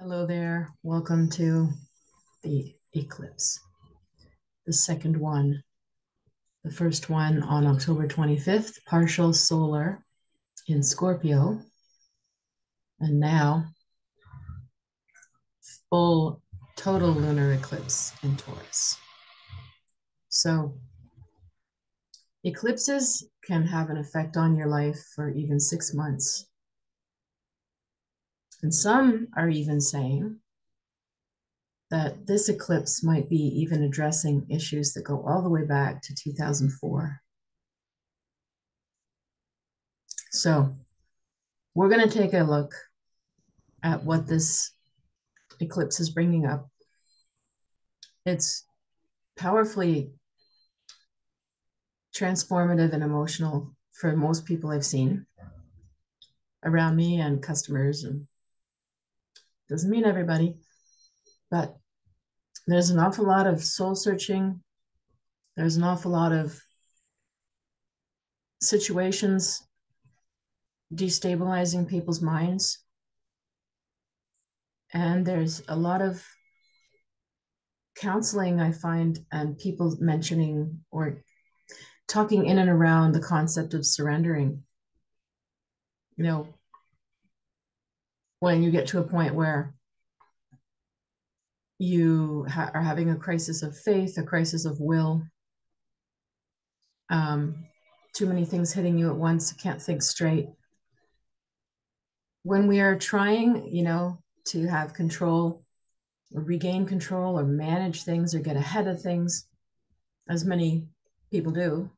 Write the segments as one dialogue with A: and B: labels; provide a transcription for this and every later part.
A: Hello there. Welcome to the eclipse, the second one. The first one on October 25th, partial solar in Scorpio, and now full total lunar eclipse in Taurus. So, eclipses can have an effect on your life for even 6 months. And some are even saying that this eclipse might be even addressing issues that go all the way back to 2004. So, we're going to take a look at what this eclipse is bringing up. It's powerfully transformative and emotional for most people I've seen around me and customers, and doesn't mean everybody, but there's an awful lot of soul searching. There's an awful lot of situations destabilizing people's minds. And there's a lot of counseling I find, and people mentioning or talking in and around the concept of surrendering. You know, when you get to a point where you are having a crisis of faith, a crisis of will, too many things hitting you at once, can't think straight. When we are trying, to have control or regain control or manage things or get ahead of things, as many people do,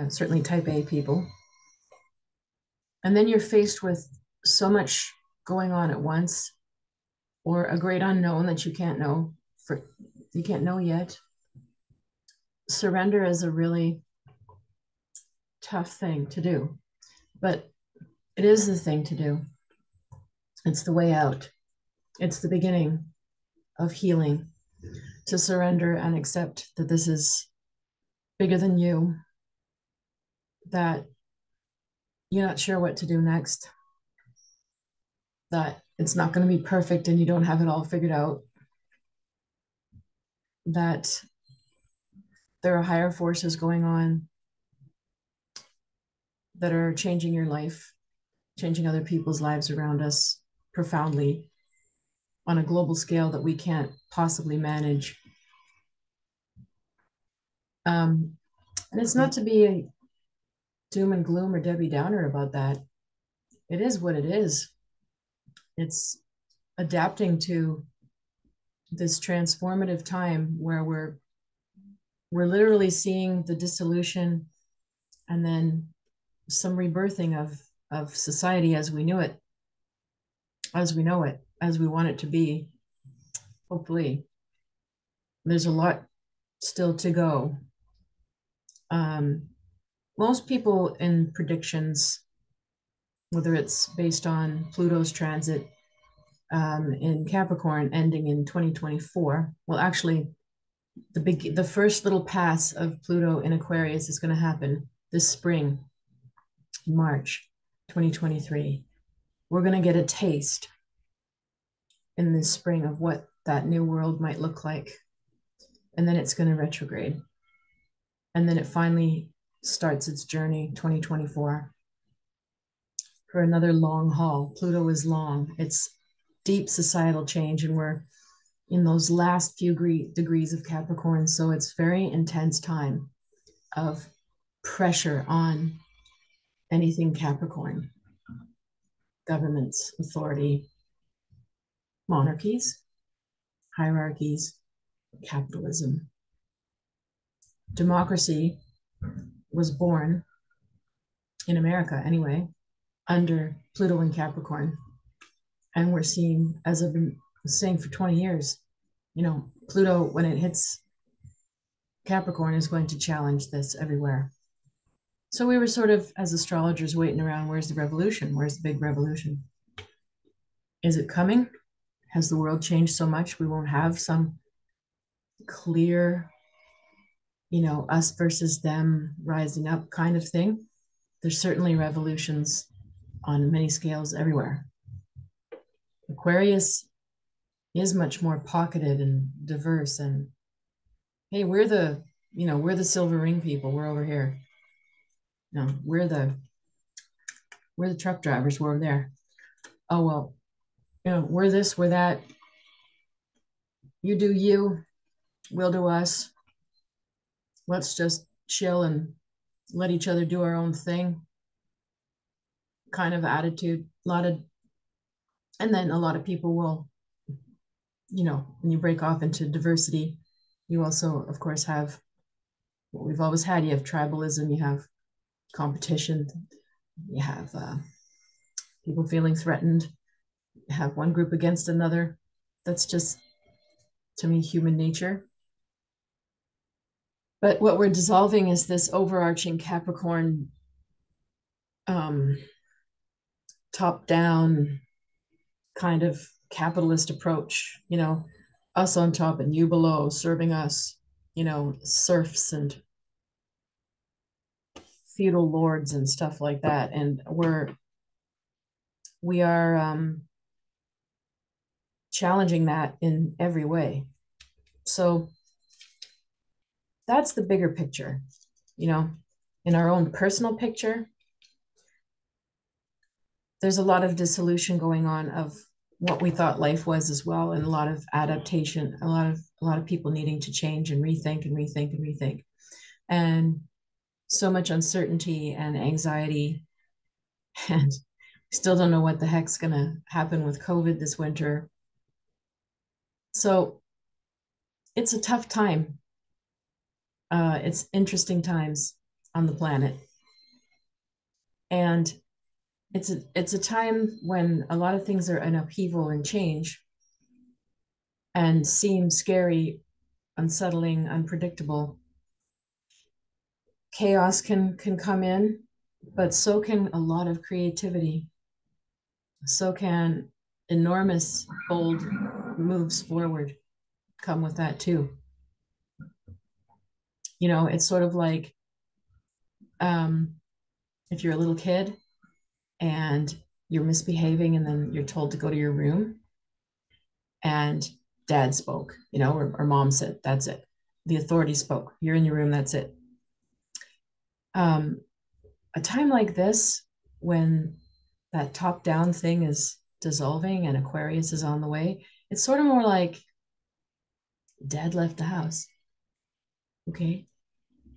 A: certainly type A people, and then you're faced with so much going on at once, or a great unknown that you can't know yet. Surrender is a really tough thing to do, but it is the thing to do. It's the way out. It's the beginning of healing, to surrender and accept that this is bigger than you, that you're not sure what to do next, that it's not going to be perfect and you don't have it all figured out, that there are higher forces going on that are changing your life, changing other people's lives around us profoundly on a global scale that we can't possibly manage. And it's not to be a doom and gloom or Debbie Downer about that. It is what it is. It's adapting to this transformative time where we're literally seeing the dissolution and then some rebirthing of society as we knew it, as we know it, as we want it to be. Hopefully, there's a lot still to go. Most people in predictions, whether it's based on Pluto's transit in Capricorn ending in 2024, well, actually, the first little pass of Pluto in Aquarius is going to happen this spring, March 2023. We're going to get a taste in this spring of what that new world might look like. And then it's going to retrograde. And then it finally starts its journey, 2024, for another long haul. Pluto is long. It's deep societal change, and we're in those last few degrees of Capricorn. So it's very intense time of pressure on anything Capricorn: governments, authority, monarchies, hierarchies, capitalism. Democracy was born, in America anyway, under Pluto and Capricorn. And we're seeing, as I've been saying for 20 years, Pluto, when it hits Capricorn, is going to challenge this everywhere. So we were sort of, as astrologers, waiting around, where's the revolution? Where's the big revolution? Is it coming? Has the world changed so much we won't have some clear, us versus them rising up kind of thing? There's certainly revolutions on many scales everywhere. Aquarius is much more pocketed and diverse. And hey, we're the silver ring people. We're over here. No, we're the truck drivers. We're over there. Oh well, we're this, we're that. You do you, we'll do us. Let's just chill and let each other do our own thing kind of attitude. And then a lot of people will, when you break off into diversity, you also, of course, have what we've always had. You have tribalism, you have competition, you have people feeling threatened, you have one group against another. That's just, to me, human nature. But what we're dissolving is this overarching Capricorn um, top down kind of capitalist approach, us on top and you below, serving us, serfs and feudal lords and stuff like that. And we are challenging that in every way. So that's the bigger picture, in our own personal picture. There's a lot of dissolution going on of what we thought life was as well, and a lot of adaptation, a lot of people needing to change and rethink and rethink and rethink, and so much uncertainty and anxiety, and we still don't know what the heck's going to happen with COVID this winter. So it's a tough time. It's interesting times on the planet, and it's a time when a lot of things are in upheaval and change and seem scary, unsettling, unpredictable. Chaos can come in, but so can a lot of creativity. So can enormous, bold moves forward come with that too. It's sort of like if you're a little kid and you're misbehaving and then you're told to go to your room and dad spoke, or mom said, that's it. The authority spoke. You're in your room, that's it. A time like this, when that top down thing is dissolving and Aquarius is on the way, it's sort of more like dad left the house. Okay.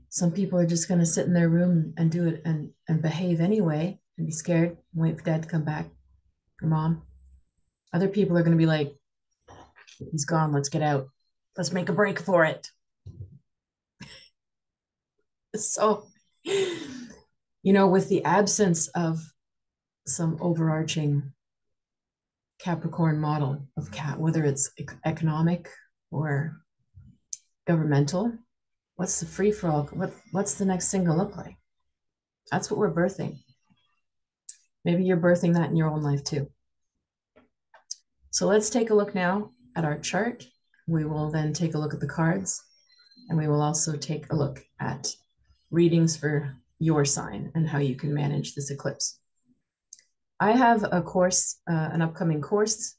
A: Some people are just going to sit in their room and do it and behave anyway and be scared and wait for dad to come back, or mom. Other people are going to be like, he's gone, let's get out. Let's make a break for it. So, with the absence of some overarching Capricorn model of whether it's economic or governmental, what's the free for all? What's the next thing to look like? That's what we're birthing. Maybe you're birthing that in your own life too. So let's take a look now at our chart. We will then take a look at the cards, and we will also take a look at readings for your sign and how you can manage this eclipse. I have a course, an upcoming course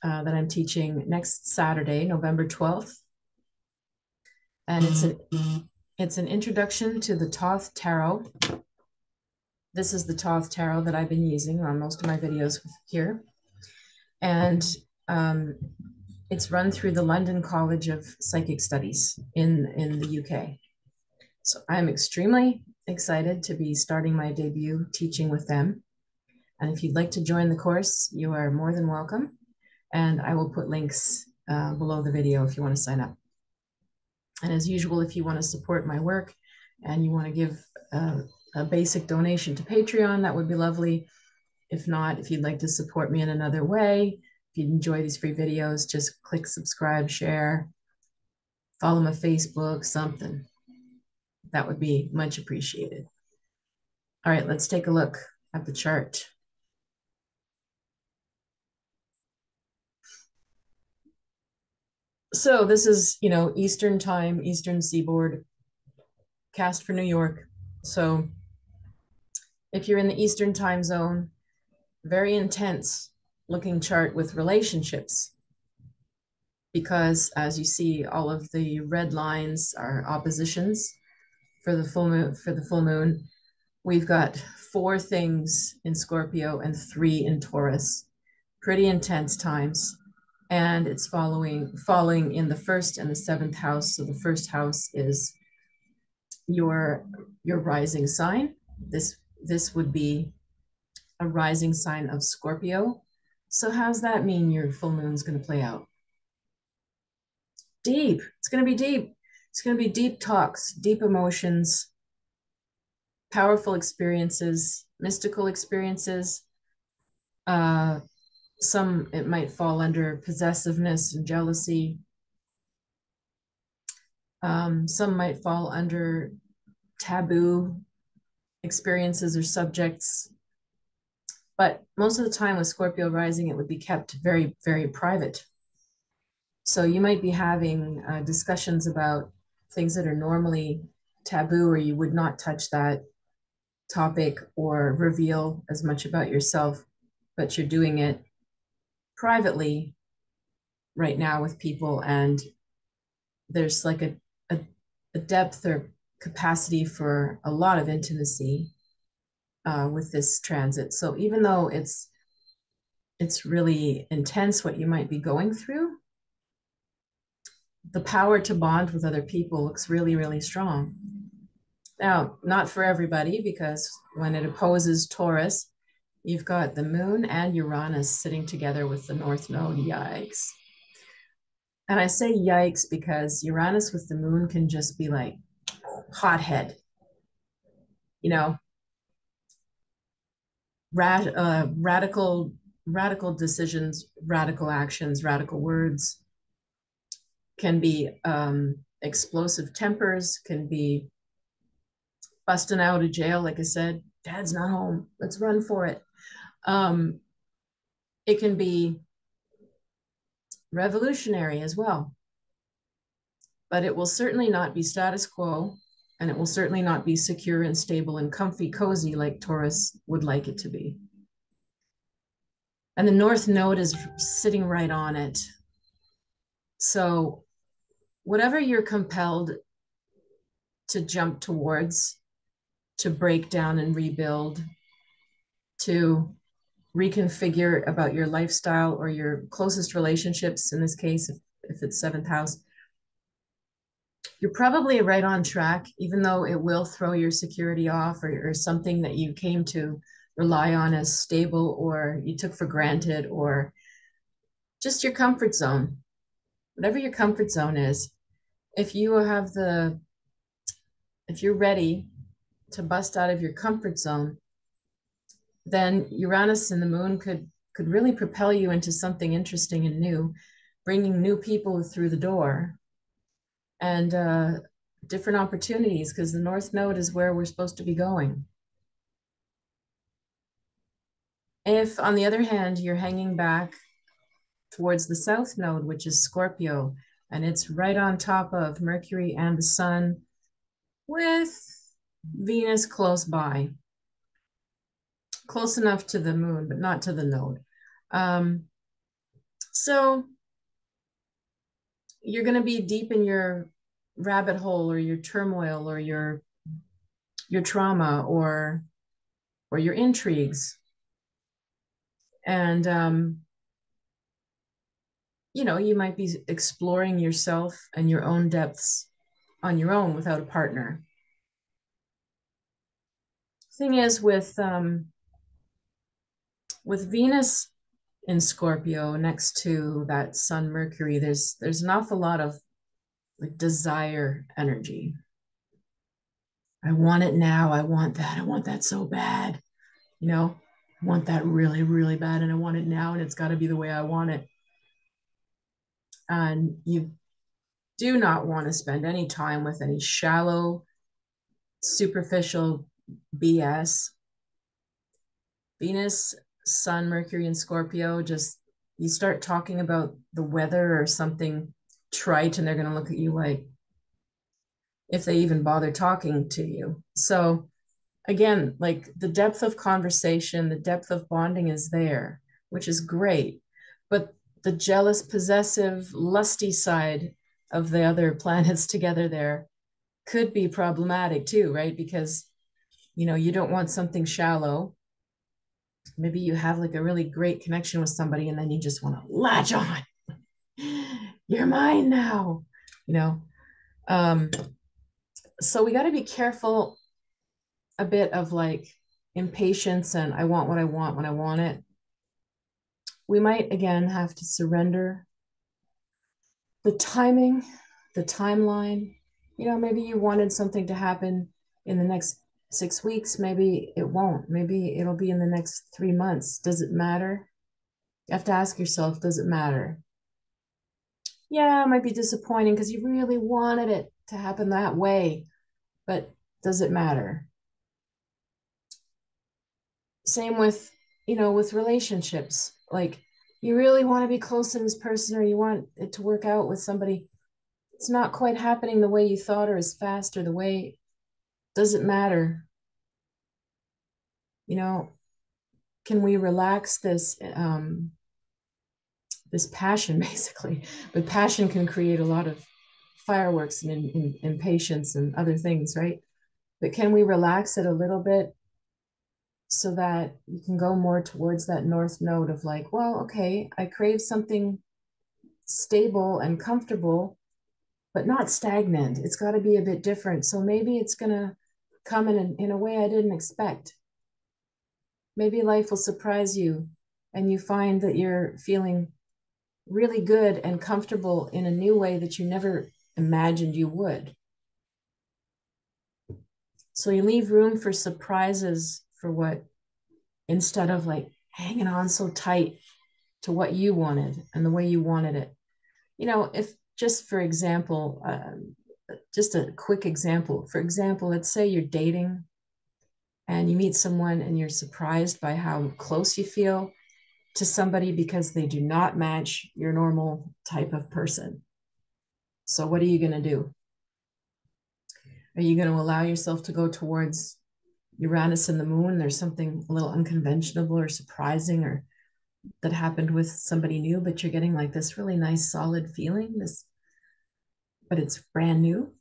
A: that I'm teaching next Saturday, November 12th. And it's an introduction to the Thoth Tarot. This is the Thoth Tarot that I've been using on most of my videos here. And it's run through the London College of Psychic Studies in the UK. So I'm extremely excited to be starting my debut teaching with them. And if you'd like to join the course, you are more than welcome. And I will put links below the video if you want to sign up. And as usual, if you want to support my work and you want to give a basic donation to Patreon, that would be lovely. If not, if you'd like to support me in another way, if you enjoy these free videos, just click subscribe, share, follow my Facebook, something. That would be much appreciated. All right, let's take a look at the chart. So this is, Eastern time, Eastern Seaboard, cast for New York. So if you're in the Eastern time zone, very intense looking chart with relationships. because as you see, all of the red lines are oppositions for the full moon. For the full moon, we've got 4 things in Scorpio and 3 in Taurus. Pretty intense times. And it's falling in the 1st and the 7th house. So the 1st house is your rising sign. This would be a rising sign of Scorpio. So how's that mean your full moon's going to play out? Deep. It's going to be deep. It's going to be deep talks, deep emotions, powerful experiences, mystical experiences. Some it might fall under possessiveness and jealousy. Some might fall under taboo experiences or subjects. But most of the time with Scorpio rising, it would be kept very, very private. So you might be having discussions about things that are normally taboo, or you would not touch that topic or reveal as much about yourself, but you're doing it privately right now with people. And there's like a depth or capacity for a lot of intimacy with this transit. So even though it's really intense what you might be going through, the power to bond with other people looks really, really strong. Now, not for everybody, because when it opposes Taurus, you've got the moon and Uranus sitting together with the North Node. Yikes. And I say yikes because Uranus with the moon can just be like hothead, you know, radical decisions, radical actions, radical words, can be explosive tempers, can be busting out of jail. Like I said, dad's not home, let's run for it. It can be revolutionary as well, but it will certainly not be status quo, and it will certainly not be secure and stable and comfy, cozy like Taurus would like it to be. And the North Node is sitting right on it. So whatever you're compelled to jump towards, to break down and rebuild, to reconfigure about your lifestyle or your closest relationships, in this case, if it's 7th house, you're probably right on track, even though it will throw your security off, or something that you came to rely on as stable or you took for granted, or just your comfort zone. Whatever your comfort zone is, if you're ready to bust out of your comfort zone, then Uranus and the moon could really propel you into something interesting and new, bringing new people through the door and different opportunities, because the North Node is where we're supposed to be going. If, on the other hand, you're hanging back towards the South Node, which is Scorpio, and it's right on top of Mercury and the Sun, with Venus close by, close enough to the moon, but not to the node. So you're going to be deep in your rabbit hole, or your turmoil, or your trauma, or your intrigues. And you might be exploring yourself and your own depths on your own without a partner. Thing is, with Venus in Scorpio next to that Sun Mercury, there's an awful lot of like desire energy. I want it now. I want that. I want that so bad. I want that really, really bad, and I want it now, and it's got to be the way I want it. And you do not want to spend any time with any shallow, superficial BS. Venus, Sun, Mercury, and Scorpio, just you start talking about the weather or something trite, and they're going to look at you like, if they even bother talking to you. So again, like the depth of conversation, the depth of bonding is there, which is great. But the jealous, possessive, lusty side of the other planets together there could be problematic too, right? Because, you don't want something shallow. Maybe you have like a really great connection with somebody and then you just want to latch on. You're mine now, you know. Um, so we got to be careful a bit of like impatience and I want what I want when I want it. We might again have to surrender the timing, the timeline. Maybe you wanted something to happen in the next 6 weeks. Maybe it won't. Maybe it'll be in the next 3 months. Does it matter? You have to ask yourself, does it matter? Yeah, it might be disappointing because you really wanted it to happen that way, but does it matter? Same with relationships. Like you really want to be close to this person or you want it to work out with somebody. It's not quite happening the way you thought or as fast or the way, does it matter? You know, can we relax this passion basically? But passion can create a lot of fireworks and impatience and other things, right? But can we relax it a little bit so that you can go more towards that north node of like, well, okay, I crave something stable and comfortable, but not stagnant. It's got to be a bit different. So maybe it's going to come in a way I didn't expect. Maybe life will surprise you and you find that you're feeling really good and comfortable in a new way that you never imagined you would. So you leave room for surprises for what, instead of like hanging on so tight to what you wanted and the way you wanted it. If just for example, just a quick example, for example, let's say you're dating and you meet someone and you're surprised by how close you feel to somebody because they do not match your normal type of person. So what are you going to do? Are you going to allow yourself to go towards Uranus and the moon? There's something a little unconventional or surprising or that happened with somebody new, but you're getting like this really nice solid feeling, but it's brand new.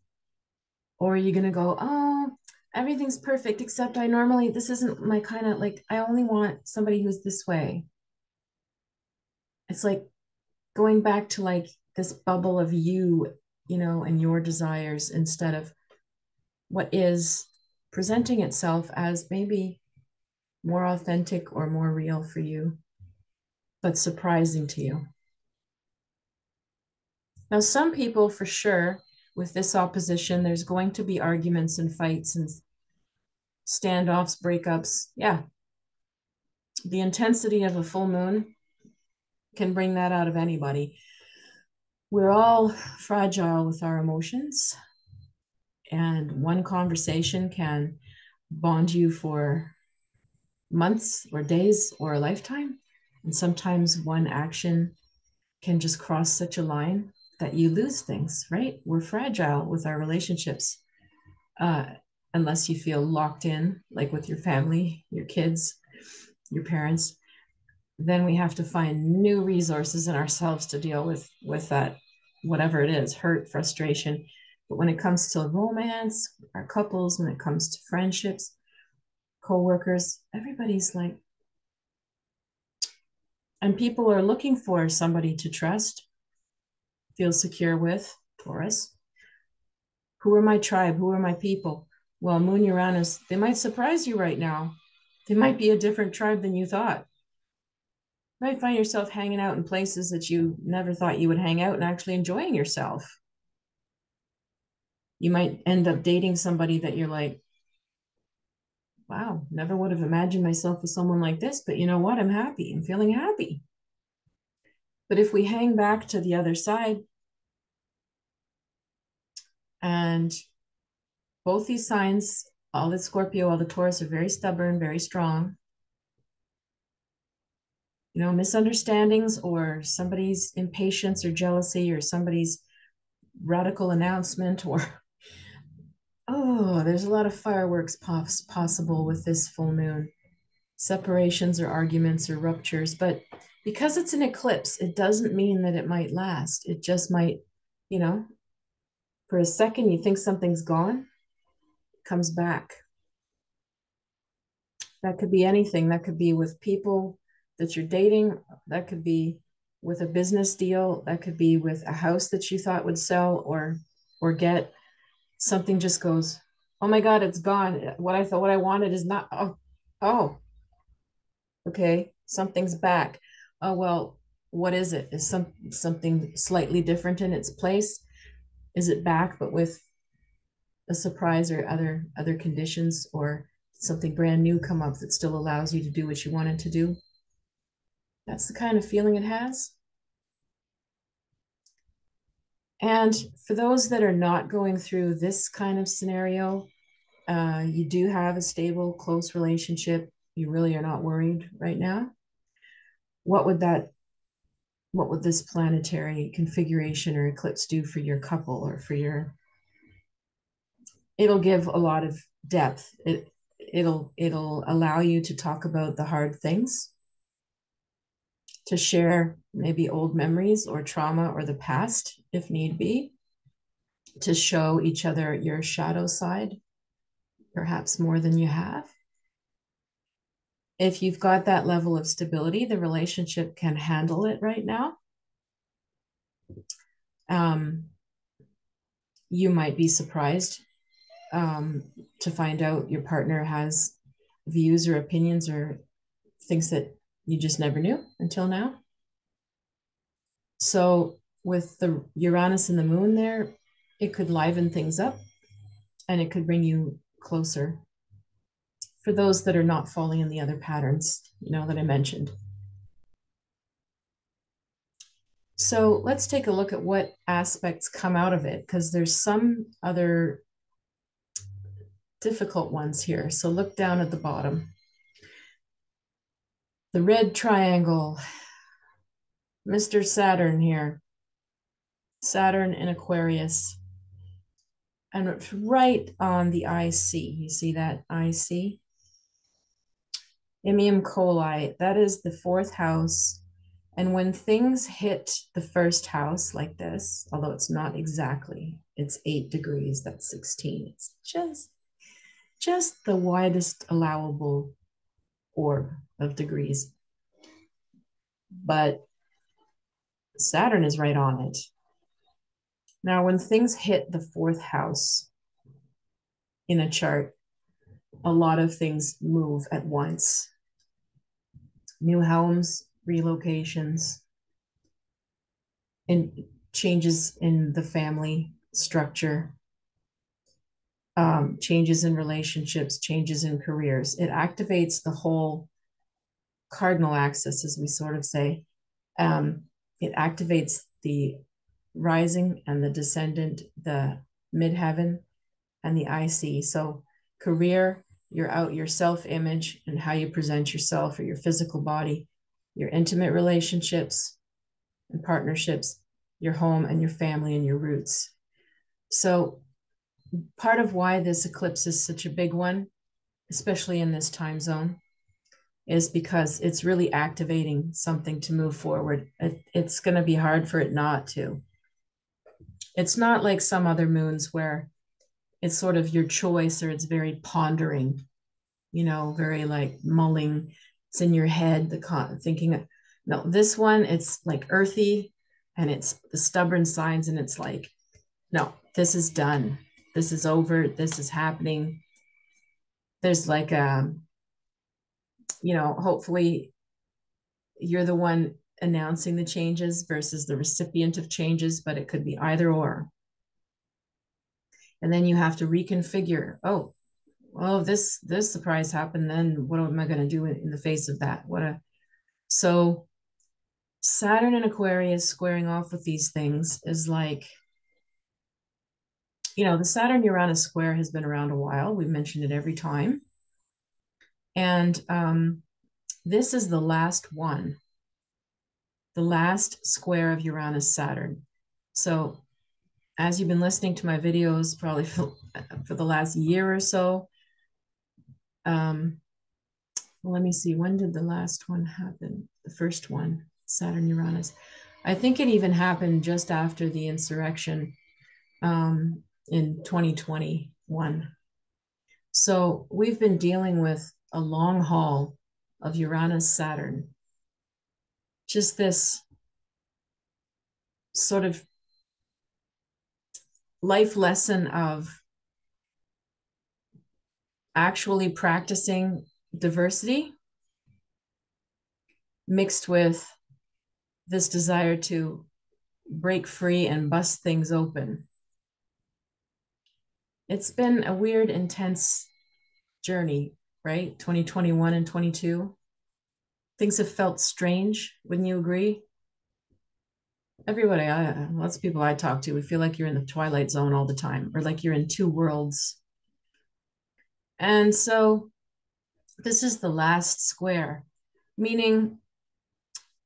A: Or are you going to go, oh, everything's perfect, except this isn't my kind of like, I only want somebody who's this way. It's like going back to like this bubble of and your desires instead of what is presenting itself as maybe more authentic or more real for you, but surprising to you. Now, some people for sure, with this opposition, there's going to be arguments and fights and standoffs, breakups. Yeah. The intensity of a full moon can bring that out of anybody. We're all fragile with our emotions, and one conversation can bond you for months or days or a lifetime. And sometimes one action can just cross such a line that you lose things, right? We're fragile with our relationships, uh, unless you feel locked in, like with your family, your kids, your parents. Then we have to find new resources in ourselves to deal with that, whatever it is, hurt, frustration. But when it comes to romance, our couples, when it comes to friendships, co-workers, everybody's like, and people are looking for somebody to trust, feel secure with. Taurus. Who are my tribe? Who are my people? Well, Moon Uranus, they might surprise you right now. They might be a different tribe than you thought. You might find yourself hanging out in places that you never thought you would hang out and actually enjoying yourself. You might end up dating somebody that you're like, wow, never would have imagined myself with someone like this, but you know what? I'm happy. I'm feeling happy. But if we hang back to the other side, and both these signs, all the Scorpio, all the Taurus, are very stubborn, very strong. Misunderstandings or somebody's impatience or jealousy or somebody's radical announcement or, oh, there's a lot of fireworks possible with this full moon. separations or arguments or ruptures. But because it's an eclipse, it doesn't mean that it might last. It just might, you know, for a second you think something's gone, it comes back. That could be anything. That could be with people that you're dating. That could be with a business deal. That could be with a house that you thought would sell or get. Something just goes, oh my God, it's gone. What I thought, what I wanted is not. Oh, okay, something's back. Oh well, what is it? Is something slightly different in its place? Is it back, but with a surprise or other conditions, or something brand new come up that still allows you to do what you wanted to do? That's the kind of feeling it has. And for those that are not going through this kind of scenario, you do have a stable, close relationship. You really are not worried right now. What would this planetary configuration or eclipse do for your couple or for your, it'll give a lot of depth. It'll allow you to talk about the hard things, to share maybe old memories or trauma or the past if need be, to show each other your shadow side, perhaps more than you have. If you've got that level of stability, the relationship can handle it right now. You might be surprised to find out your partner has views or opinions or things that you just never knew until now. So with the Uranus and the moon there, it could liven things up and it could bring you closer for those that are not falling in the other patterns, that I mentioned. So let's take a look at what aspects come out of it, because there's some other difficult ones here. So look down at the bottom. The red triangle, Mr. Saturn here. Saturn in Aquarius. And it's right on the IC. You see that IC? Imium coli, that is the fourth house. And when things hit the first house like this, although it's not exactly, it's 8 degrees, that's 16. It's just the widest allowable orb of degrees. But Saturn is right on it. Now, when things hit the fourth house in a chart, a lot of things move at once. New homes, relocations, and changes in the family structure, changes in relationships, changes in careers. It activates the whole cardinal axis, as we sort of say. It activates the rising and the descendant, the midheaven, and the IC. So career, your self-image and how you present yourself or your physical body, your intimate relationships and partnerships, your home and your family and your roots. So part of why this eclipse is such a big one, especially in this time zone, is because it's really activating something to move forward. It's going to be hard for it not to. It's not like some other moons where it's sort of your choice or it's very pondering, very like mulling. It's in your head, thinking. No, this one, it's like earthy and it's the stubborn signs and it's like, no, this is done. This is over. This is happening. There's like, hopefully you're the one announcing the changes versus the recipient of changes, but it could be either or. And then you have to reconfigure. Oh, well, this surprise happened. Then what am I going to do in the face of that? So Saturn and Aquarius squaring off with these things is like, the Saturn-Uranus square has been around a while. We've mentioned it every time. And this is the last one, the last square of Uranus-Saturn. So as you've been listening to my videos, probably for the last year or so, Well, let me see. When did the last one happen? The first one, Saturn Uranus. I think it even happened just after the insurrection in 2021. So we've been dealing with a long haul of Uranus Saturn. Just this sort of life lesson of actually practicing diversity mixed with this desire to break free and bust things open. It's been a weird, intense journey, right? 2021 and 22. Things have felt strange. Wouldn't you agree? Everybody, lots of people I talk to, we feel like you're in the twilight zone all the time, or like you're in two worlds. And so this is the last square, meaning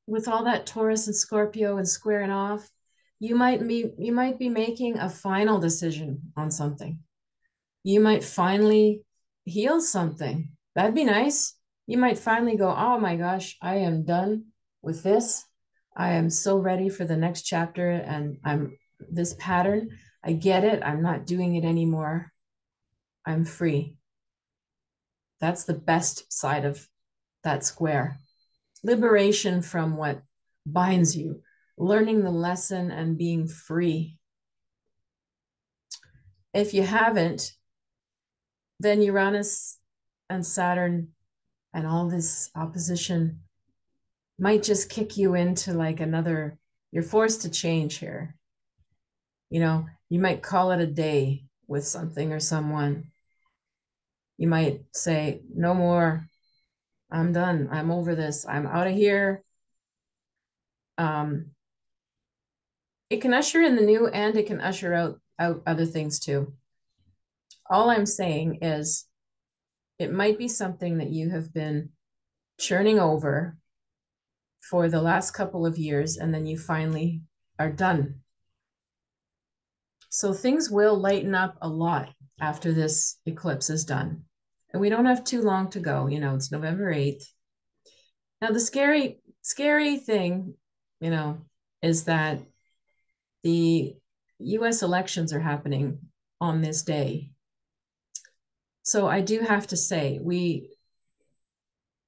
A: with all that Taurus and Scorpio and squaring off, you might be making a final decision on something. You might finally heal something. That'd be nice. You might finally go, oh my gosh, I am done with this. I am so ready for the next chapter, and I'm this pattern. I get it. I'm not doing it anymore. I'm free. That's the best side of that square. Liberation from what binds you, learning the lesson and being free. If you haven't, then Uranus and Saturn and all this opposition might just kick you into like another, you're forced to change here. You know, you might call it a day with something or someone. You might say, no more. I'm done. I'm over this. I'm out of here. It can usher in the new, and it can usher out other things too. All I'm saying is it might be something that you have been churning over for the last couple of years, and then you finally are done. So things will lighten up a lot after this eclipse is done. And we don't have too long to go. You know, it's November 8th. Now, the scary thing, you know, is that the US elections are happening on this day. So I do have to say,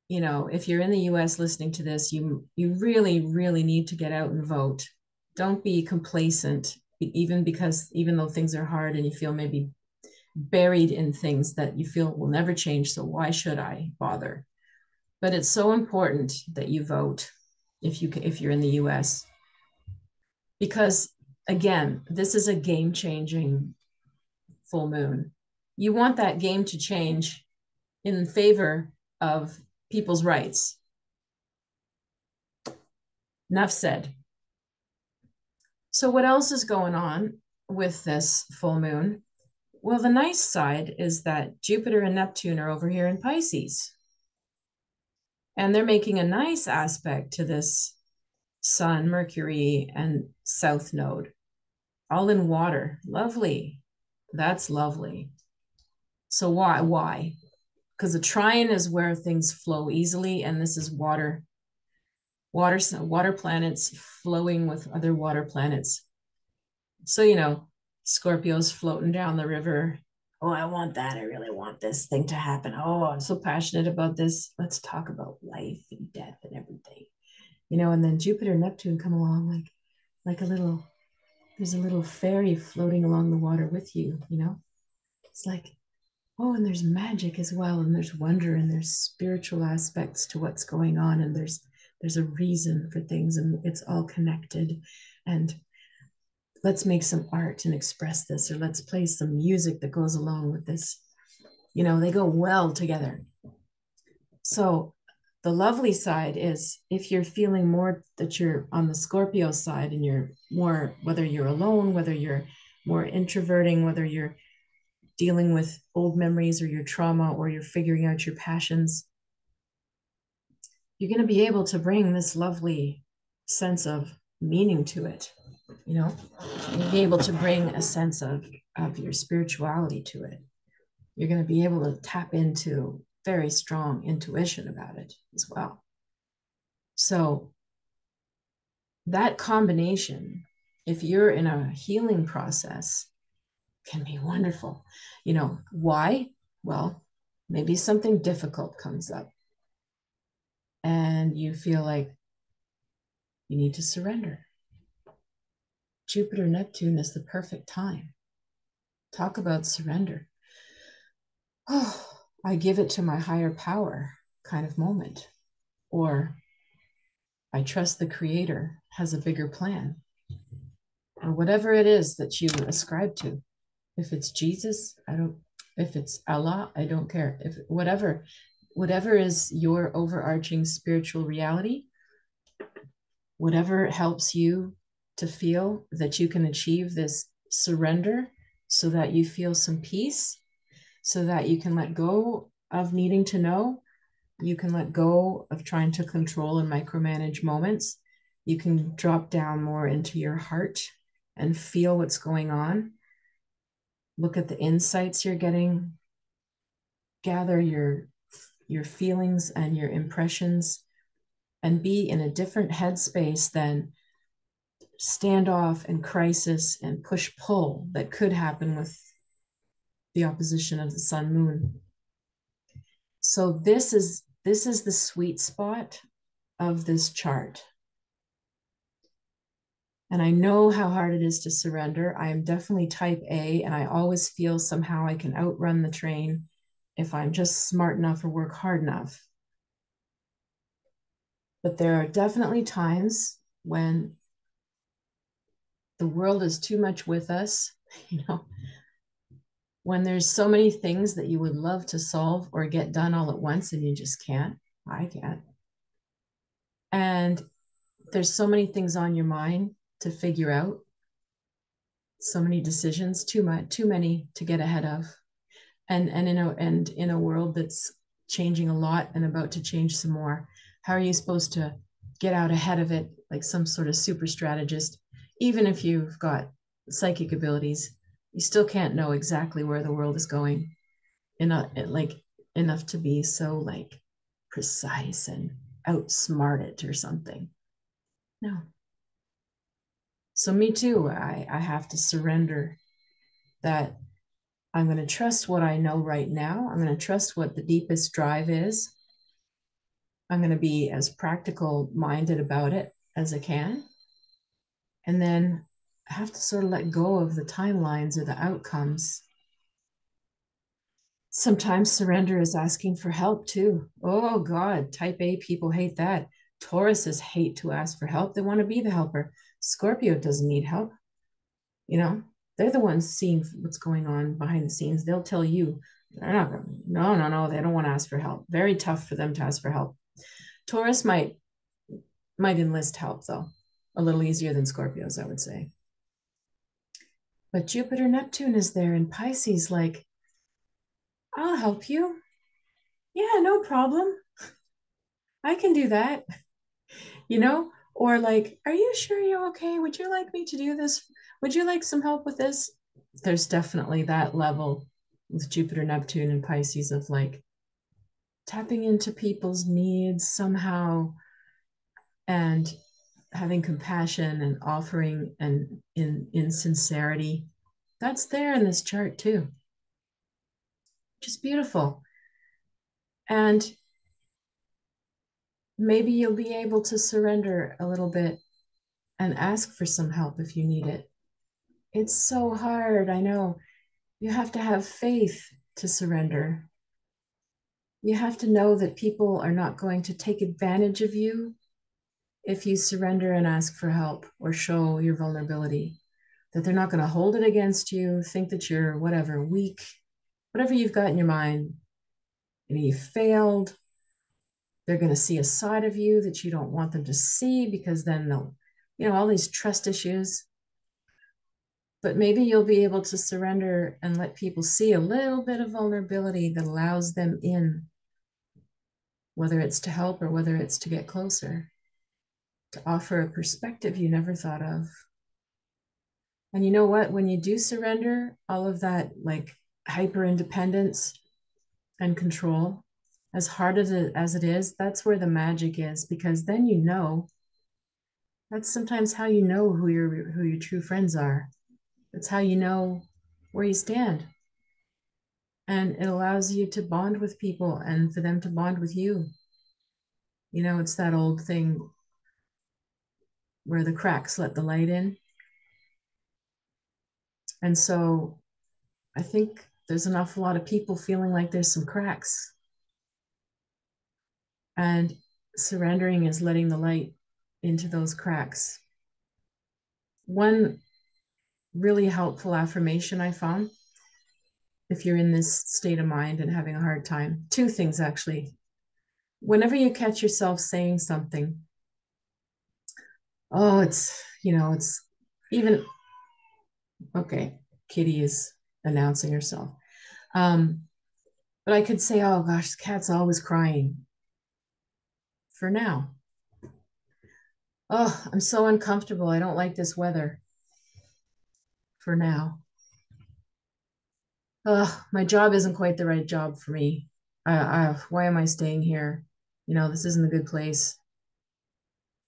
A: you know, if you're in the US listening to this, you really, really need to get out and vote. Don't be complacent, even though things are hard and you feel maybe buried in things that you feel will never change. So why should I bother? But it's so important that you vote if you're in the US. Because again, this is a game-changing full moon. You want that game to change in favor of people's rights. Enough said. So what else is going on with this full moon? Well, the nice side is that Jupiter and Neptune are over here in Pisces. And they're making a nice aspect to this Sun, Mercury, and South Node, all in water. Lovely. That's lovely. So why? Because the trine is where things flow easily, and this is water planets flowing with other water planets. So, you know, Scorpio's floating down the river. Oh, I want that. I really want this thing to happen. Oh, I'm so passionate about this. Let's talk about life and death and everything. You know, and then Jupiter and Neptune come along like there's a little fairy floating along the water with you, you know? It's like, oh, and there's magic as well, and there's wonder, and there's spiritual aspects to what's going on, and there's a reason for things, and it's all connected. And let's make some art and express this, or let's play some music that goes along with this. You know, they go well together. So the lovely side is if you're feeling more that you're on the Scorpio side and you're more, whether you're alone, whether you're more introverting, whether you're dealing with old memories or your trauma, or you're figuring out your passions, you're going to be able to bring this lovely sense of meaning to it. You know, you'll be able to bring a sense of your spirituality to it. You're going to be able to tap into very strong intuition about it as well. So that combination, if you're in a healing process, can be wonderful. You know, why? Well, maybe something difficult comes up and you feel like you need to surrender. Jupiter, Neptune is the perfect time. Talk about surrender. Oh, I give it to my higher power kind of moment. Or I trust the creator has a bigger plan. Or whatever it is that you ascribe to. If it's Jesus, I don't, if it's Allah, I don't care. If whatever is your overarching spiritual reality, whatever helps you to feel that you can achieve this surrender so that you feel some peace, so that you can let go of needing to know, you can let go of trying to control and micromanage moments, you can drop down more into your heart and feel what's going on. Look at the insights you're getting, gather your feelings and your impressions, and be in a different headspace than standoff and crisis and push pull that could happen with the opposition of the sun moon. So this is the sweet spot of this chart. And I know how hard it is to surrender. I am definitely type A, and I always feel somehow I can outrun the train if I'm just smart enough or work hard enough. But there are definitely times when the world is too much with us, you know, when there's so many things that you would love to solve or get done all at once and you just can't. I can't. And there's so many things on your mind to figure out, so many decisions, too many to get ahead of. And in a world that's changing a lot and about to change some more, how are you supposed to get out ahead of it like some sort of super strategist? Even if you've got psychic abilities, you still can't know exactly where the world is going, like enough to be so like precise and outsmart it or something. No. So me too, I have to surrender that. I'm going to trust what I know right now. I'm going to trust what the deepest drive is. I'm going to be as practical minded about it as I can. And then I have to sort of let go of the timelines or the outcomes. Sometimes surrender is asking for help too. Oh God, type A people hate that. Tauruses hate to ask for help. They want to be the helper. Scorpio doesn't need help. You know, they're the ones seeing what's going on behind the scenes. They'll tell you they're not going to, no, they don't want to ask for help. Very tough for them to ask for help. Taurus might enlist help though, a little easier than Scorpios, I would say. But Jupiter Neptune is there in Pisces, like, I'll help you. Yeah, no problem. I can do that, you know? Or like, are you sure you're okay? Would you like me to do this? Would you like some help with this? There's definitely that level with Jupiter, Neptune, and Pisces of like tapping into people's needs somehow and having compassion and offering and in sincerity. That's there in this chart too. Just beautiful. And maybe you'll be able to surrender a little bit and ask for some help if you need it. It's so hard, I know. You have to have faith to surrender. You have to know that people are not going to take advantage of you if you surrender and ask for help or show your vulnerability, that they're not going to hold it against you, think that you're whatever, weak, whatever you've got in your mind. And you failed. They're going to see a side of you that you don't want them to see because then they'll, you know, all these trust issues. But maybe you'll be able to surrender and let people see a little bit of vulnerability that allows them in, whether it's to help or whether it's to get closer, to offer a perspective you never thought of. And you know what? When you do surrender, all of that like hyper independence and control, As hard as it is, that's where the magic is, because then you know, that's sometimes how you know who your true friends are. That's how you know where you stand. And it allows you to bond with people and for them to bond with you. You know, it's that old thing where the cracks let the light in. And so I think there's an awful lot of people feeling like there's some cracks. And surrendering is letting the light into those cracks. One really helpful affirmation I found, if you're in this state of mind and having a hard time, two things actually. Whenever you catch yourself saying something, oh, it's even, okay, Kitty is announcing herself. Um, but I could say, oh gosh, the cat's always crying for now. Oh, I'm so uncomfortable. I don't like this weather for now. Oh, my job isn't quite the right job for me. Why am I staying here? You know, this isn't a good place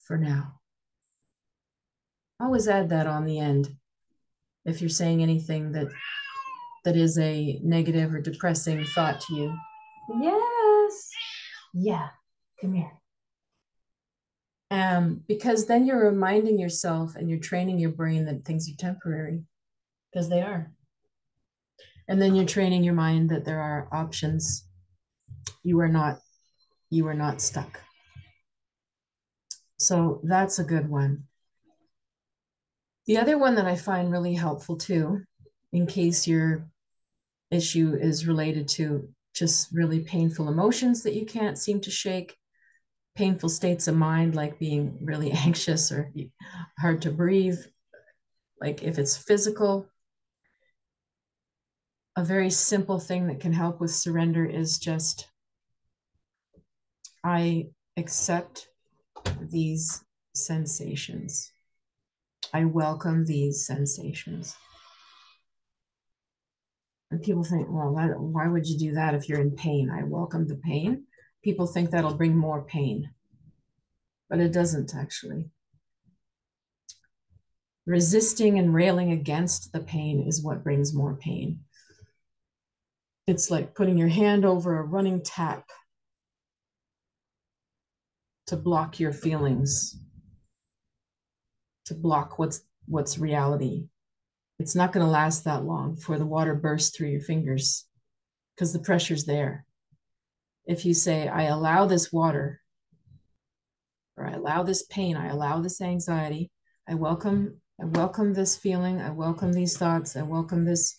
A: for now. Always add that on the end if you're saying anything that is a negative or depressing thought to you. Yes. Yeah. Come here. Because then you're reminding yourself and you're training your brain that things are temporary, because they are. And then you're training your mind that there are options. You are not you are not stuck. So that's a good one. The other one that I find really helpful too, in case your issue is related to just really painful emotions that you can't seem to shake, painful states of mind like being really anxious or hard to breathe, like if it's physical, a very simple thing that can help with surrender is just, I accept these sensations. I welcome these sensations. And people think, well, why would you do that if you're in pain? I welcome the pain. People think that'll bring more pain, but it doesn't actually. Resisting and railing against the pain is what brings more pain. It's like putting your hand over a running tap to block your feelings, to block what's reality. It's not going to last that long before the water bursts through your fingers because the pressure's there. If you say, I allow this water, or I allow this pain, I allow this anxiety, I welcome this feeling, I welcome these thoughts, I welcome this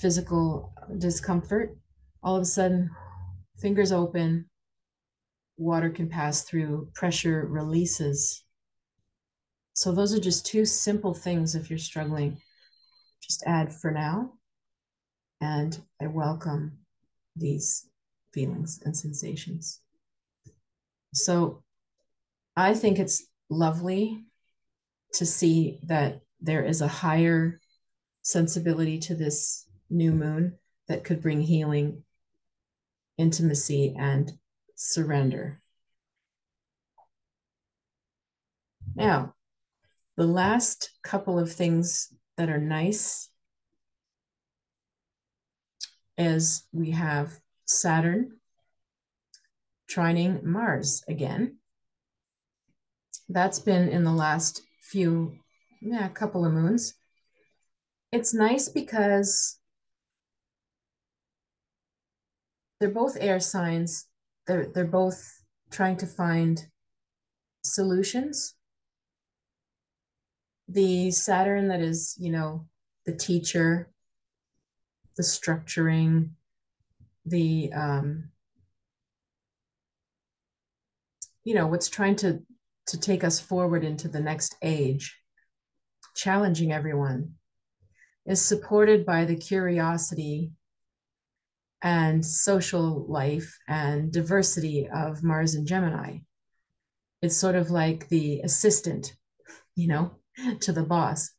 A: physical discomfort, all of a sudden, fingers open, water can pass through, pressure releases. So those are just two simple things if you're struggling. Just add for now, and I welcome these feelings and sensations. So I think it's lovely to see that there is a higher sensibility to this new moon that could bring healing, intimacy, and surrender. Now, the last couple of things that are nice is we have Saturn trining Mars again. That's been in the last couple of moons. It's nice because they're both air signs. They're both trying to find solutions. The Saturn that is, the teacher, the structuring, the what's trying to take us forward into the next age, challenging everyone, is supported by the curiosity and social life and diversity of Mars and Gemini. It's sort of like the assistant, to the boss.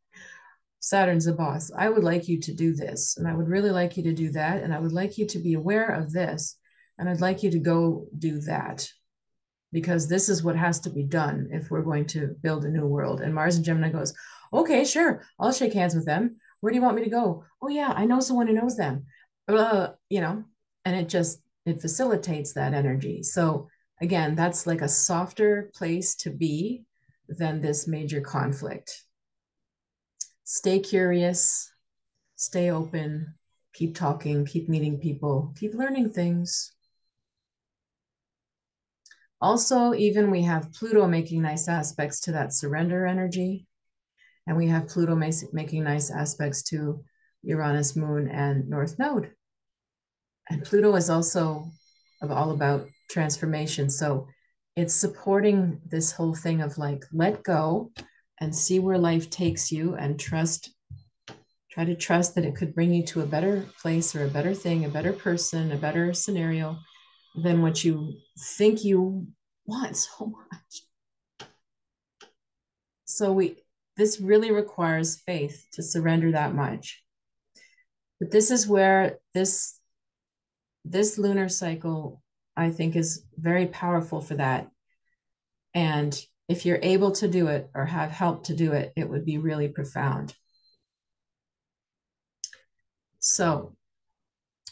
A: Saturn's the boss. I would like you to do this, and I would really like you to do that, and I would like you to be aware of this. And I'd like you to go do that because this is what has to be done if we're going to build a new world. And Mars and Gemini goes, okay, sure, I'll shake hands with them. Where do you want me to go? Oh yeah, I know someone who knows them. And it facilitates that energy. So again, that's like a softer place to be than this major conflict. Stay curious, stay open, keep talking, keep meeting people, keep learning things. Also, even we have Pluto making nice aspects to that surrender energy. And we have Pluto making nice aspects to Uranus, Moon, and North Node. And Pluto is also all about transformation. So it's supporting this whole thing of like, let go and see where life takes you and try to trust that it could bring you to a better place or a better thing, a better person, a better scenario than what you think you want so much. So this really requires faith to surrender that much. But this is where this lunar cycle, I think, is very powerful for that. And if you're able to do it or have help to do it, it would be really profound. So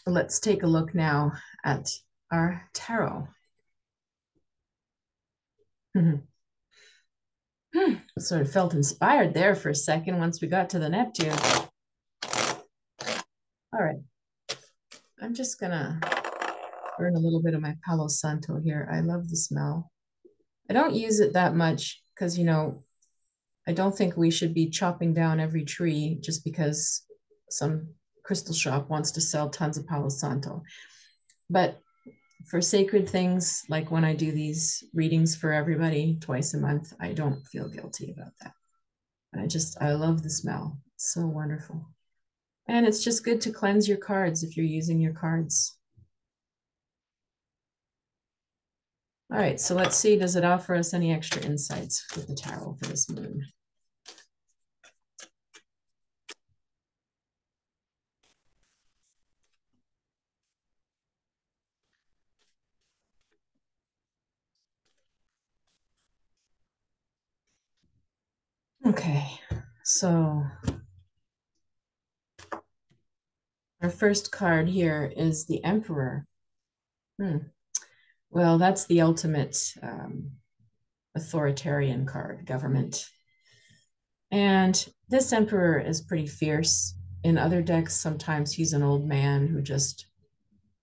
A: let's take a look now at our tarot. Sort of felt inspired there for a second once we got to the Neptune. All right. I'm just going to burn a little bit of my Palo Santo here. I love the smell. I don't use it that much because, I don't think we should be chopping down every tree just because some crystal shop wants to sell tons of Palo Santo. But for sacred things, like when I do these readings for everybody twice a month, I don't feel guilty about that. I love the smell. It's so wonderful. And it's just good to cleanse your cards if you're using your cards. All right, so let's see, does it offer us any extra insights with the tarot for this moon? Okay, so our first card here is the Emperor. Well, that's the ultimate authoritarian card, government. And this Emperor is pretty fierce. In other decks, sometimes he's an old man who just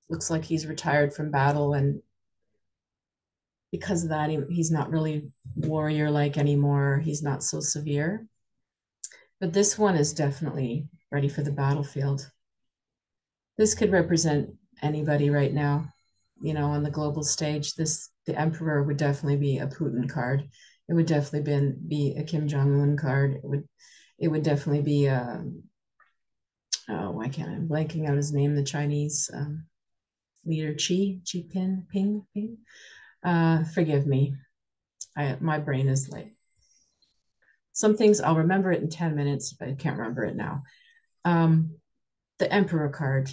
A: looks like he's retired from battle. And because of that, he's not really warrior-like anymore. He's not so severe. But this one is definitely ready for the battlefield. This could represent anybody right now, on the global stage. The Emperor would definitely be a Putin card. It would definitely be a Kim Jong-un card. It would definitely be why can't I'm blanking out his name? The Chinese leader Xi Jinping. Forgive me. My brain is like some things I'll remember it in 10 minutes, but I can't remember it now. The Emperor card.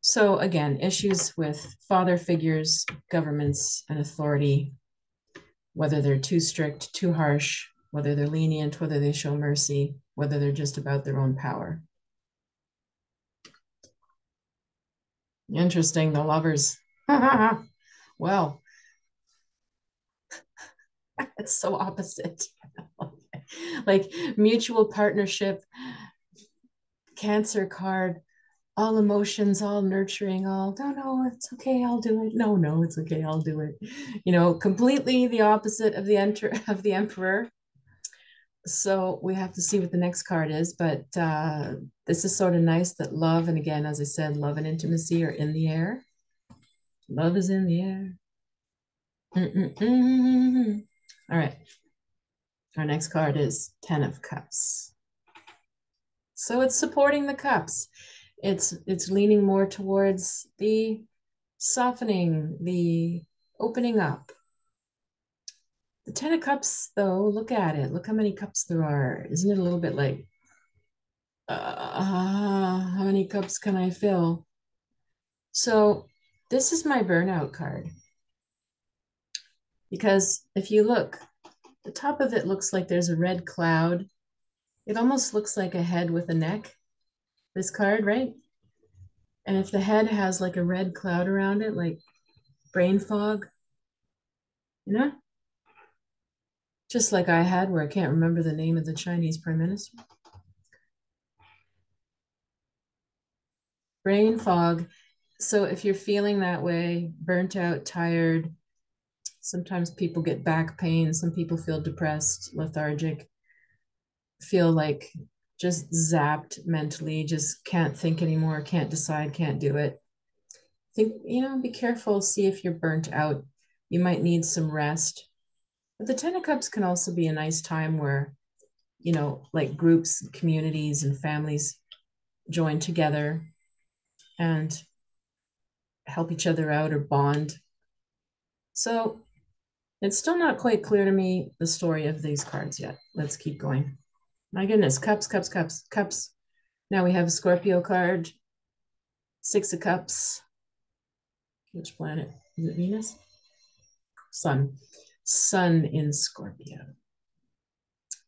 A: So again, issues with father figures, governments, and authority, whether they're too strict, too harsh, whether they're lenient, whether they show mercy, whether they're just about their own power. Interesting, the Lovers. Well, it's so opposite. Like mutual partnership, Cancer card, all emotions, all nurturing, all, no, it's okay, I'll do it. No, it's okay, I'll do it. Completely the opposite of the Emperor. So we have to see what the next card is, but this is sort of nice that love, and again, as I said, love and intimacy are in the air. Love is in the air. All right. Our next card is 10 of Cups. So it's supporting the cups. It's leaning more towards the softening, the opening up. The 10 of Cups, though, look at it. Look how many cups there are. Isn't it a little bit like, how many cups can I fill? So this is my burnout card because if you look, the top of it looks like there's a red cloud. It almost looks like a head with a neck, this card, right? And if the head has like a red cloud around it, like brain fog, you know, just like I had where I can't remember the name of the Chinese prime minister. Brain fog. So if you're feeling that way, burnt out, tired, sometimes people get back pain, some people feel depressed, lethargic, feel like just zapped mentally, just can't think anymore, can't decide, can't do it. Think, be careful, see if you're burnt out. You might need some rest. But the Ten of Cups can also be a nice time where, like groups, communities, and families join together and help each other out or bond. So it's still not quite clear to me the story of these cards yet. Let's keep going. My goodness, cups, cups, cups, cups. Now we have a Scorpio card, Six of Cups. Which planet? Is it Venus? Sun. Sun in Scorpio.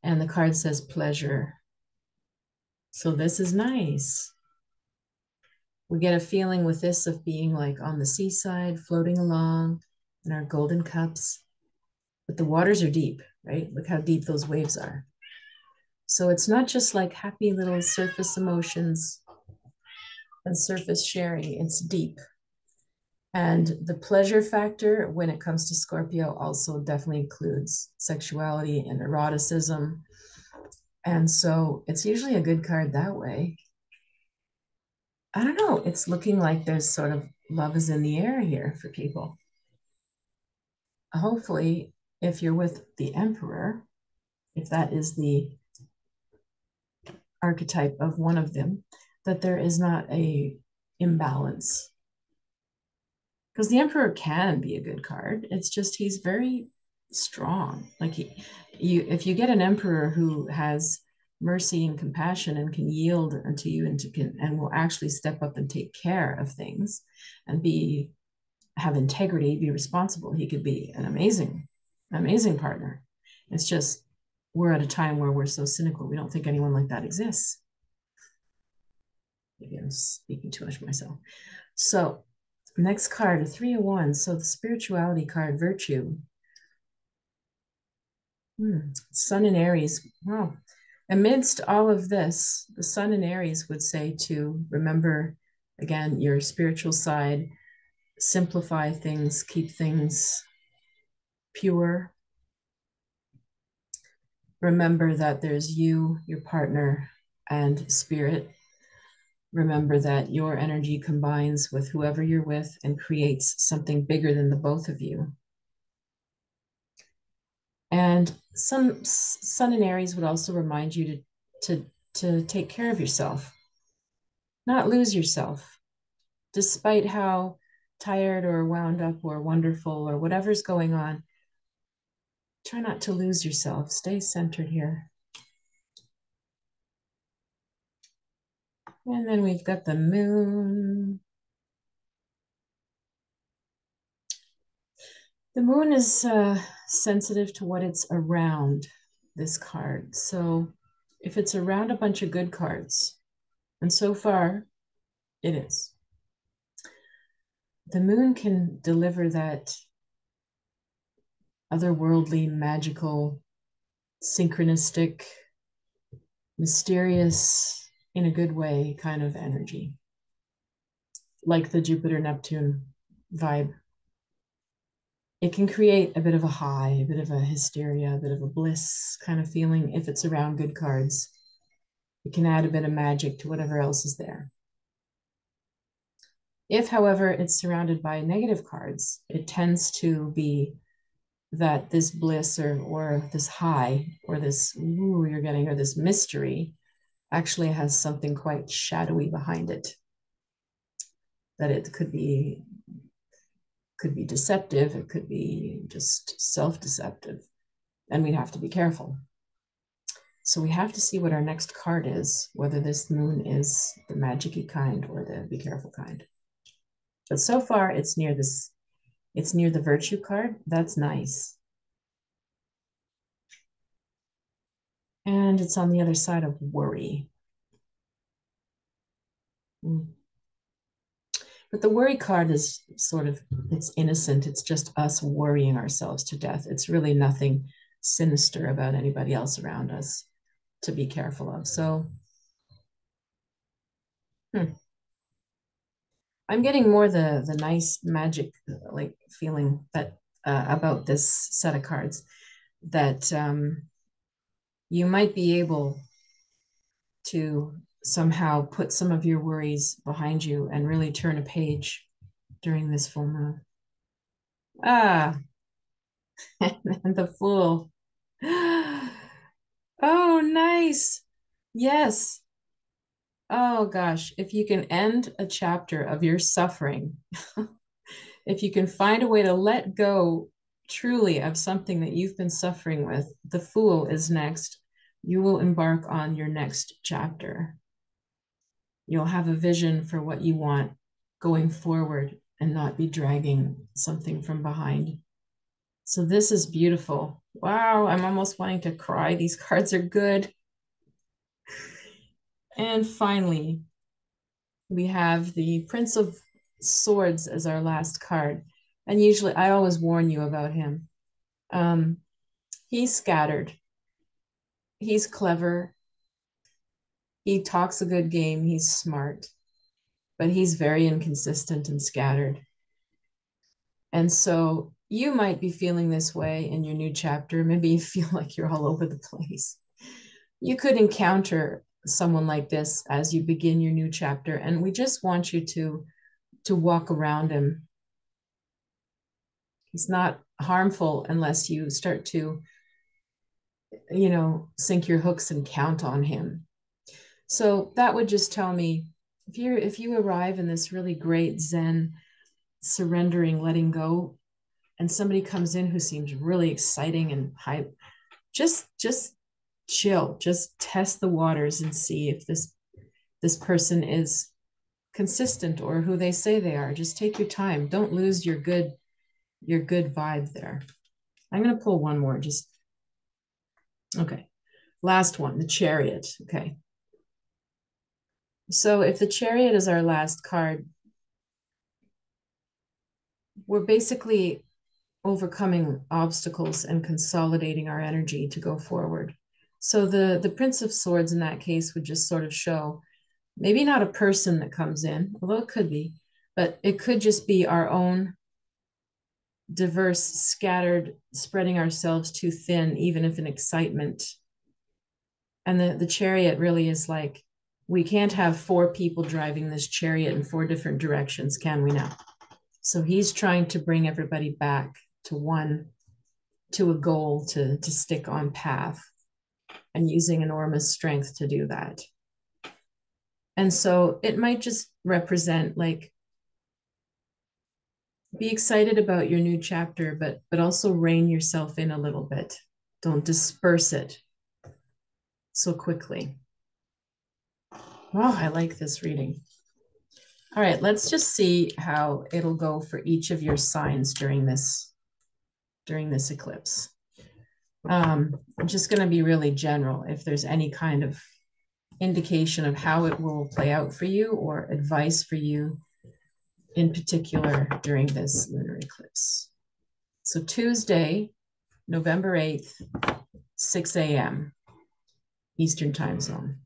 A: And the card says pleasure. So this is nice. We get a feeling with this of being like on the seaside, floating along in our golden cups. But the waters are deep, right? Look how deep those waves are. So it's not just like happy little surface emotions and surface sharing, it's deep. And the pleasure factor when it comes to Scorpio also definitely includes sexuality and eroticism. And so it's usually a good card that way. I don't know. It's looking like there's sort of love is in the air here for people. Hopefully, if you're with the Emperor, if that is the archetype of one of them, that there is not a imbalance. Because the Emperor can be a good card. It's just he's very strong. Like if you get an Emperor who has mercy and compassion and can yield unto you and will actually step up and take care of things and have integrity, be responsible, he could be an amazing partner. It's just we're at a time where we're so cynical, we don't think anyone like that exists. Maybe I'm speaking too much myself. So next card, a 3 of Wands. So the spirituality card, virtue. Sun in Aries. Wow. Amidst all of this, the Sun in Aries would say to remember, again, your spiritual side, simplify things, keep things pure. Remember that there's you, your partner, and spirit. Remember that your energy combines with whoever you're with and creates something bigger than the both of you. And some Sun in Aries would also remind you to take care of yourself, not lose yourself, despite how tired or wound up or wonderful or whatever's going on. Try not to lose yourself. Stay centered here. And then we've got the moon. The moon is sensitive to what it's around this card. So if it's around a bunch of good cards, and so far it is, the moon can deliver that otherworldly, magical, synchronistic, mysterious, in a good way kind of energy, like the Jupiter Neptune vibe. It can create a bit of a high, a bit of a hysteria, a bit of a bliss kind of feeling if it's around good cards. It can add a bit of magic to whatever else is there. If, however, it's surrounded by negative cards, it tends to be that this bliss or this high or this ooh you're getting or this mystery actually has something quite shadowy behind it. That it could be deceptive, it could be just self-deceptive, and we'd have to be careful. So we have to see what our next card is, whether this moon is the magic-y kind or the be careful kind. But so far it's near this, it's near the virtue card. That's nice. And it's on the other side of worry. But the worry card is sort of, it's innocent. It's just us worrying ourselves to death. It's really nothing sinister about anybody else around us to be careful of. So I'm getting more the nice magic like feeling that about this set of cards, that you might be able to somehow put some of your worries behind you and really turn a page during this full moon. Ah, and the Fool. Oh, nice. Yes. Oh gosh, if you can end a chapter of your suffering, if you can find a way to let go truly of something that you've been suffering with, the Fool is next. You will embark on your next chapter. You'll have a vision for what you want going forward and not be dragging something from behind. So this is beautiful. Wow, I'm almost wanting to cry. These cards are good. And finally, we have the Prince of Swords as our last card. And usually I always warn you about him. He's scattered. He's clever. He talks a good game. He's smart, but he's very inconsistent and scattered. And so you might be feeling this way in your new chapter. Maybe you feel like you're all over the place. You could encounter someone like this as you begin your new chapter, and we just want you to walk around him. He's not harmful unless you start to, sink your hooks and count on him. So that would just tell me, if you arrive in this really great Zen surrendering, letting go, and somebody comes in who seems really exciting and high, just chill, just test the waters and see if this person is consistent or who they say they are. Just take your time. Don't lose your good vibe there. I'm going to pull one more. Okay. Last one, the Chariot. Okay. So if the Chariot is our last card, we're basically overcoming obstacles and consolidating our energy to go forward. So the Prince of Swords in that case would just sort of show, maybe not a person that comes in, although it could be, but it could just be our own diverse, scattered, spreading ourselves too thin, even if in excitement. And the Chariot really is like, we can't have 4 people driving this chariot in 4 different directions, can we now? So he's trying to bring everybody back to a goal, to stick on path, and using enormous strength to do that. And so it might just represent, like, be excited about your new chapter, but also rein yourself in a little bit. Don't disperse it so quickly. Wow, I like this reading. All right, let's just see how it'll go for each of your signs during this eclipse. I'm just going to be really general. If there's any kind of indication of how it will play out for you or advice for you in particular during this lunar eclipse. So Tuesday, November 8th, 6 a.m. Eastern time zone.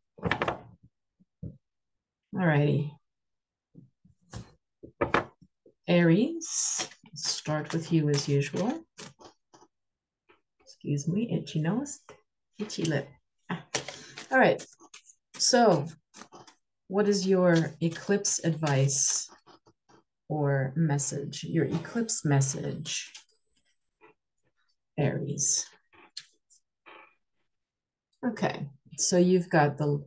A: All righty. Aries, start with you as usual. Excuse me, itchy nose, itchy lip. All right, so what is your eclipse advice or message? Your eclipse message, Aries. Okay, so you've got the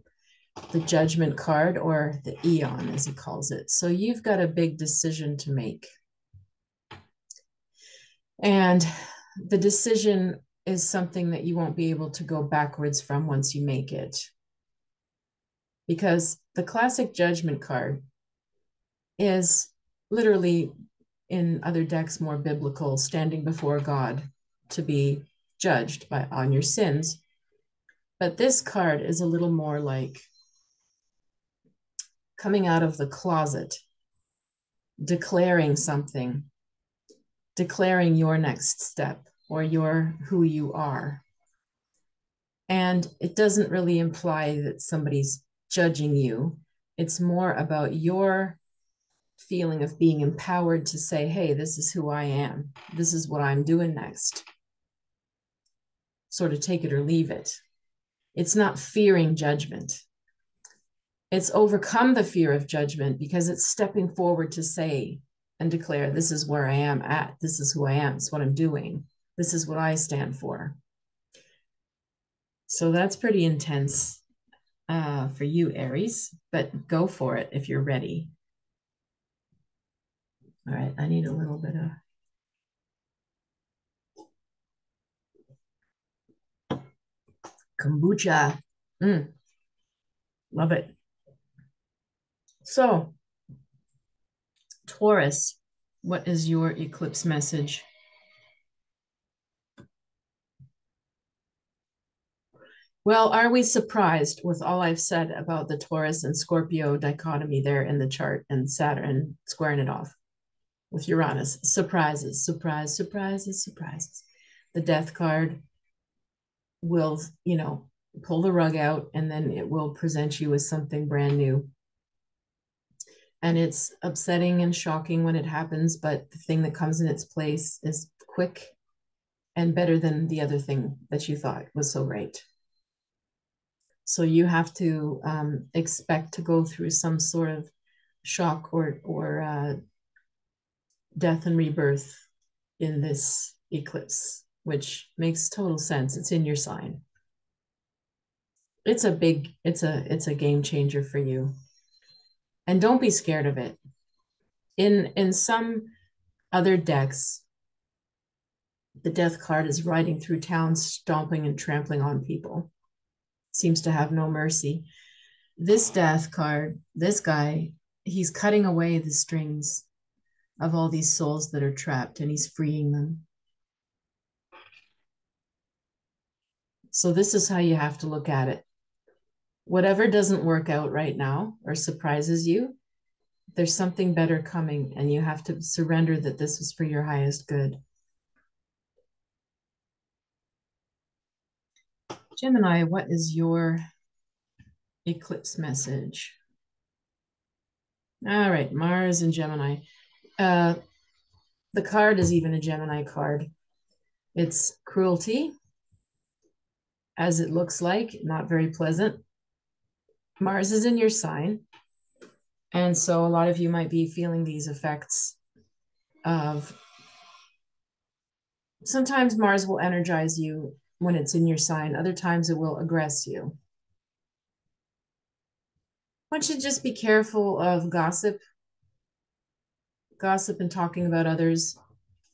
A: Judgment card, or the Eon as he calls it. So you've got a big decision to make. And the decision is something that you won't be able to go backwards from once you make it. Because the classic Judgment card is literally in other decks more biblical, standing before God to be judged by on your sins. But this card is a little more like coming out of the closet, declaring something, declaring your next step or your who you are. And it doesn't really imply that somebody's judging you. It's more about your feeling of being empowered to say, hey, this is who I am. This is what I'm doing next. Sort of take it or leave it. It's not fearing judgment. It's overcome the fear of judgment because it's stepping forward to say and declare, this is where I am at. This is who I am. It's what I'm doing. This is what I stand for. So that's pretty intense for you, Aries, but go for it if you're ready. All right, I need a little bit of kombucha. Love it. So, Taurus, what is your eclipse message? Well, are we surprised with all I've said about the Taurus and Scorpio dichotomy there in the chart and Saturn squaring it off with Uranus? Surprises, surprise, surprises, surprises. The death card will, pull the rug out and then it will present you with something brand new. And it's upsetting and shocking when it happens, but the thing that comes in its place is quick and better than the other thing that you thought was so great. So you have to expect to go through some sort of shock or death and rebirth in this eclipse, which makes total sense. It's in your sign. It's a game changer for you. And don't be scared of it. In some other decks, the death card is riding through town, stomping and trampling on people. Seems to have no mercy. This death card, this guy, he's cutting away the strings of all these souls that are trapped and he's freeing them. So this is how you have to look at it. Whatever doesn't work out right now or surprises you, there's something better coming and you have to surrender that this was for your highest good. Gemini, what is your eclipse message? All right, Mars and Gemini. The card is even a Gemini card. It's cruelty, as it looks like, not very pleasant. Mars is in your sign. And so a lot of you might be feeling these effects of sometimes Mars will energize you when it's in your sign. Other times it will aggress you. Why don't you just be careful of gossip and talking about others.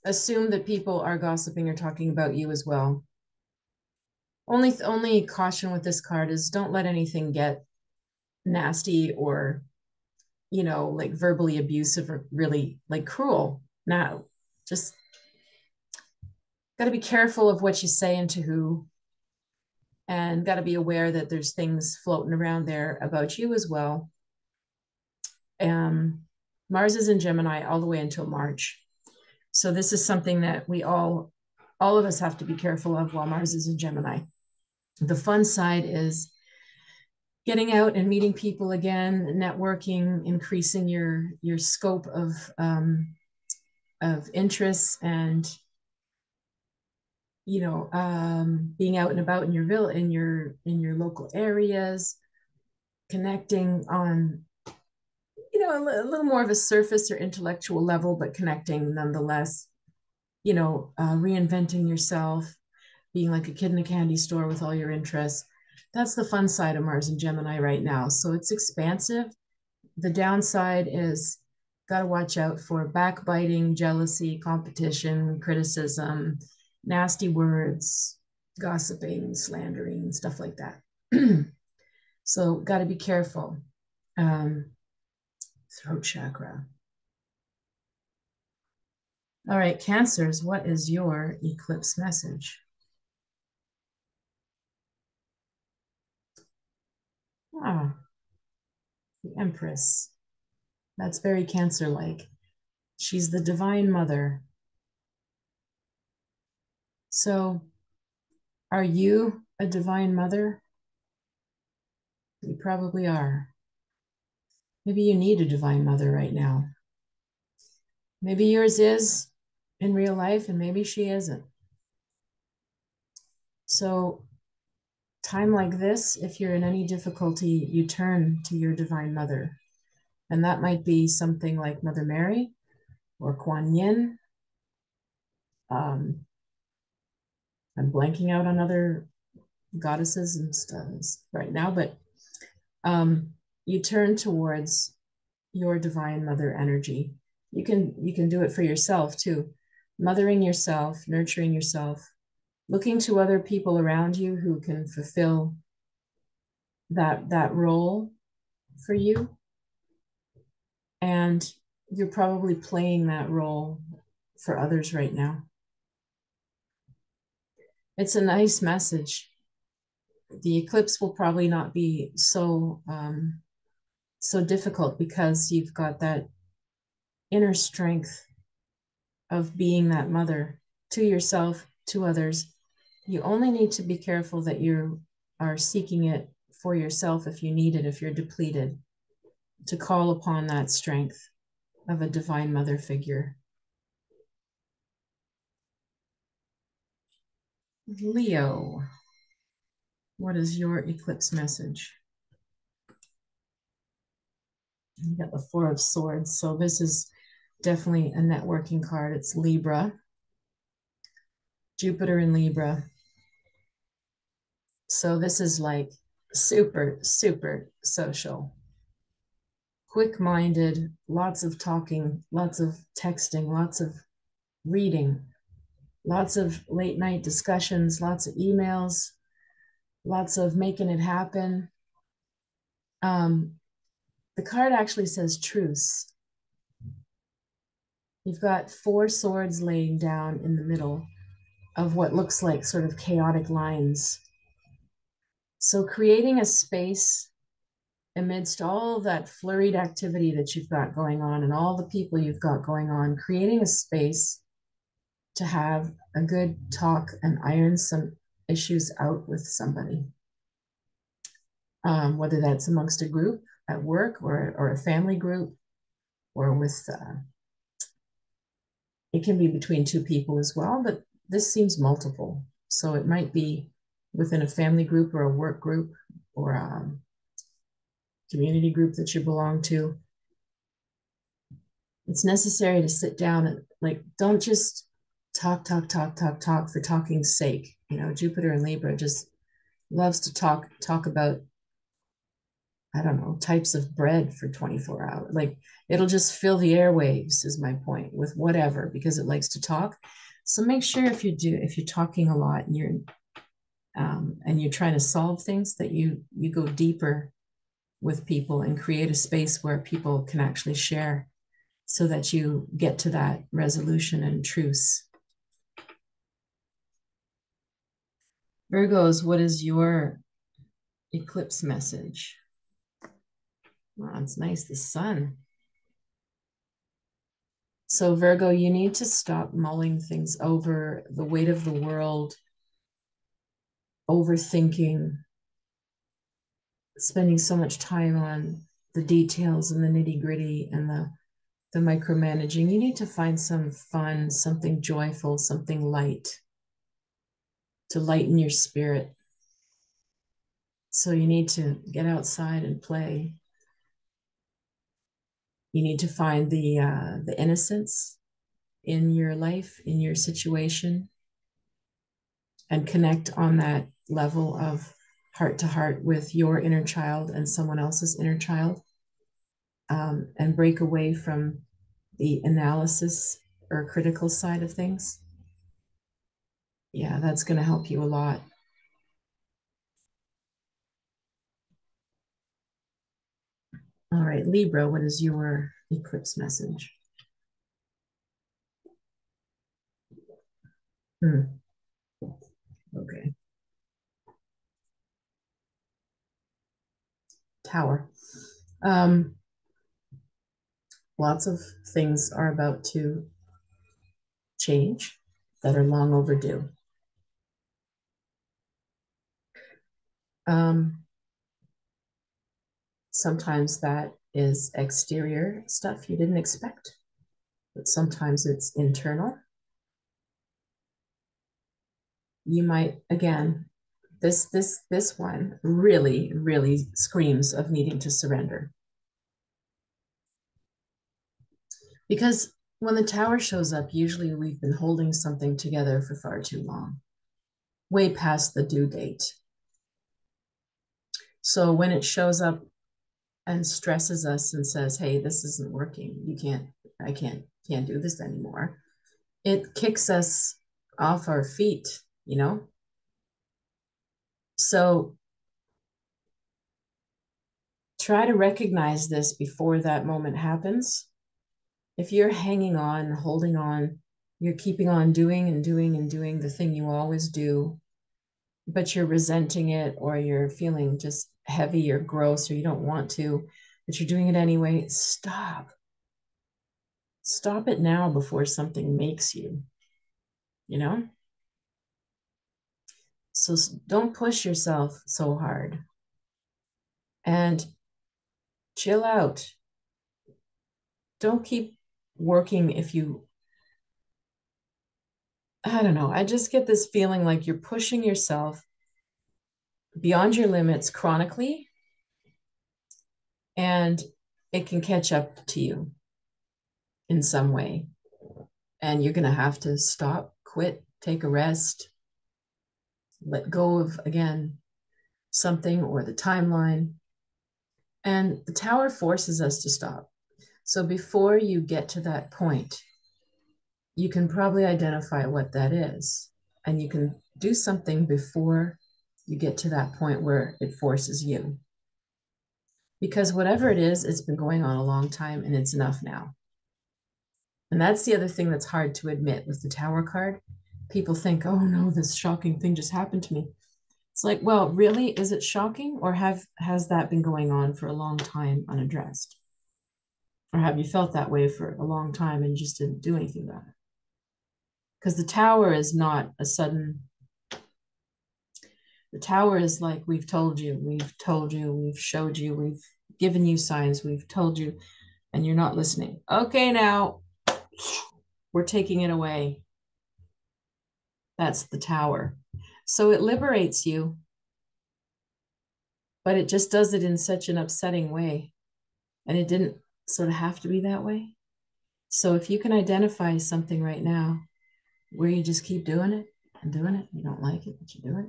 A: Assume that people are gossiping or talking about you as well. Only caution with this card is don't let anything get nasty or like verbally abusive or really like cruel. Now, just got to be careful of what you say and to who, and got to be aware that there's things floating around there about you as well. Mars is in Gemini all the way until March. So this is something that we all of us have to be careful of while Mars is in Gemini. The fun side is getting out and meeting people again, networking, increasing your scope of interests, and being out and about in your local areas, connecting on a little more of a surface or intellectual level, but connecting nonetheless. Reinventing yourself, being like a kid in a candy store with all your interests. That's the fun side of Mars and Gemini right now. So it's expansive. The downside is got to watch out for backbiting, jealousy, competition, criticism, nasty words, gossiping, slandering, stuff like that. So got to be careful. Throat chakra. All right, Cancers, what is your eclipse message? Ah, the Empress. That's very Cancer-like. She's the Divine Mother. So, are you a Divine Mother? You probably are. Maybe you need a Divine Mother right now. Maybe yours is in real life, and maybe she isn't. So, time like this, if you're in any difficulty, you turn to your Divine Mother. And that might be something like Mother Mary or Kuan Yin. Um, I'm blanking out on other goddesses and stuff right now, but you turn towards your Divine Mother energy. You can do it for yourself too, mothering yourself, nurturing yourself, looking to other people around you who can fulfill that role for you, and you're probably playing that role for others right now. It's a nice message. The eclipse will probably not be so difficult because you've got that inner strength of being that mother to yourself, to others. You only need to be careful that you are seeking it for yourself if you need it, if you're depleted, to call upon that strength of a Divine Mother figure. Leo, what is your eclipse message? You got the Four of Swords. So this is definitely a networking card. It's Libra, Jupiter in Libra. So this is like super, super social, quick-minded, lots of talking, lots of texting, lots of reading, lots of late night discussions, lots of emails, lots of making it happen. The card actually says truce. You've got four swords laying down in the middle of what looks like sort of chaotic lines. So creating a space amidst all of that flurried activity that you've got going on and all the people you've got going on, creating a space to have a good talk and iron some issues out with somebody. Whether that's amongst a group at work or a family group, or with, it can be between two people as well, but this seems multiple. So it might be within a family group or a work group or a community group that you belong to. It's necessary to sit down and like, don't just talk for talking's sake. You know, Jupiter and Libra just loves to talk about, I don't know, types of bread for 24 hours. Like it'll just fill the airwaves is my point with whatever, because it likes to talk. So make sure if you're talking a lot and you're trying to solve things, that you go deeper with people and create a space where people can actually share so that you get to that resolution and truce. Virgos, what is your eclipse message? Oh, it's nice, the sun. So Virgo, you need to stop mulling things over, the weight of the world, overthinking, spending so much time on the details and the nitty-gritty and the micromanaging. You need to find some fun, something joyful, something light to lighten your spirit. So you need to get outside and play. You need to find the innocence in your life, in your situation, and connect on that level of heart to heart with your inner child and someone else's inner child, and break away from the analysis or critical side of things. Yeah, that's going to help you a lot. All right, Libra, what is your eclipse message? Hmm. Okay. Tower. Um, Lots of things are about to change that are long overdue. Um, Sometimes that is exterior stuff you didn't expect, but sometimes it's internal. You might, again, this one really screams of needing to surrender. Because when the tower shows up, usually we've been holding something together for far too long, way past the due date. So when it shows up and stresses us and says, "Hey, this isn't working. You can't, I can't do this anymore." It kicks us off our feet, you know? So try to recognize this before that moment happens. If you're hanging on, holding on, you're keeping on doing and doing and doing the thing you always do, but you're resenting it or you're feeling just heavy or gross or you don't want to, but you're doing it anyway, stop. Stop it now before something makes you, you know? So don't push yourself so hard and chill out. Don't keep working if you, I don't know, I just get this feeling like you're pushing yourself beyond your limits chronically and it can catch up to you in some way. And you're going to have to stop, quit, take a rest, let go of, again, something or the timeline. And the tower forces us to stop. So before you get to that point, you can probably identify what that is. And you can do something before you get to that point where it forces you. Because whatever it is, it's been going on a long time and it's enough now. And that's the other thing that's hard to admit with the Tower card. People think, oh no, this shocking thing just happened to me. It's like, well, really, is it shocking or has that been going on for a long time unaddressed? Or have you felt that way for a long time and just didn't do anything about it? Because the Tower is not a sudden, the Tower is like, we've told you, we've showed you, we've given you signs, we've told you, and you're not listening. Okay, now we're taking it away. That's the Tower. So it liberates you, but it just does it in such an upsetting way. And it didn't sort of have to be that way. So if you can identify something right now where you just keep doing it and doing it, you don't like it, but you do it,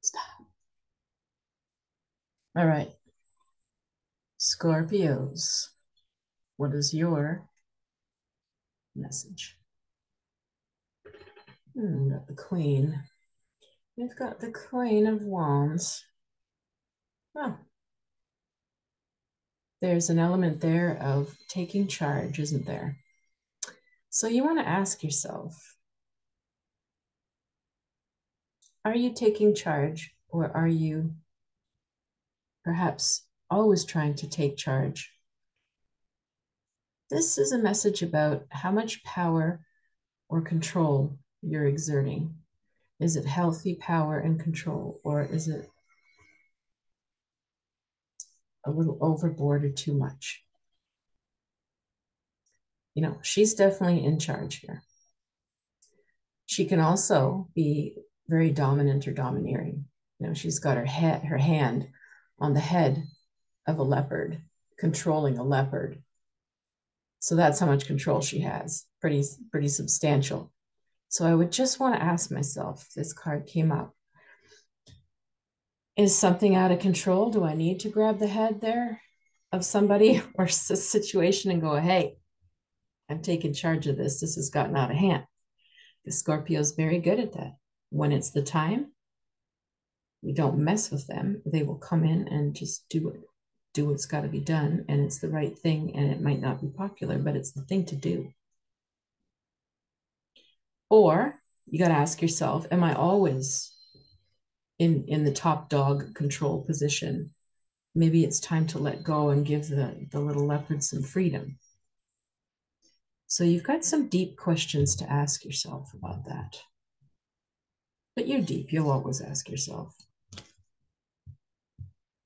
A: stop. All right, Scorpios, what is your message? We got the Queen. We've got the Queen of Wands. Oh, there's an element there of taking charge, isn't there? So you want to ask yourself, are you taking charge or are you perhaps always trying to take charge? This is a message about how much power or control you're exerting. Is it healthy power and control, or is it a little overboard or too much? You know, she's definitely in charge here. She can also be very dominant or domineering. You know, she's got her hand on the head of a leopard, controlling a leopard. So that's how much control she has. Pretty substantial. So I would just want to ask myself, if this card came up, is something out of control? Do I need to grab the head there of somebody or a situation and go, hey, I'm taking charge of this. This has gotten out of hand. The Scorpio is very good at that. When it's the time, we don't mess with them. They will come in and just do it, do what's got to be done. And it's the right thing. And it might not be popular, but it's the thing to do. Or You got to ask yourself, am I always in the top dog control position? Maybe it's time to let go and give the little leopard some freedom. So you've got some deep questions to ask yourself about that. But you're deep, you'll always ask yourself.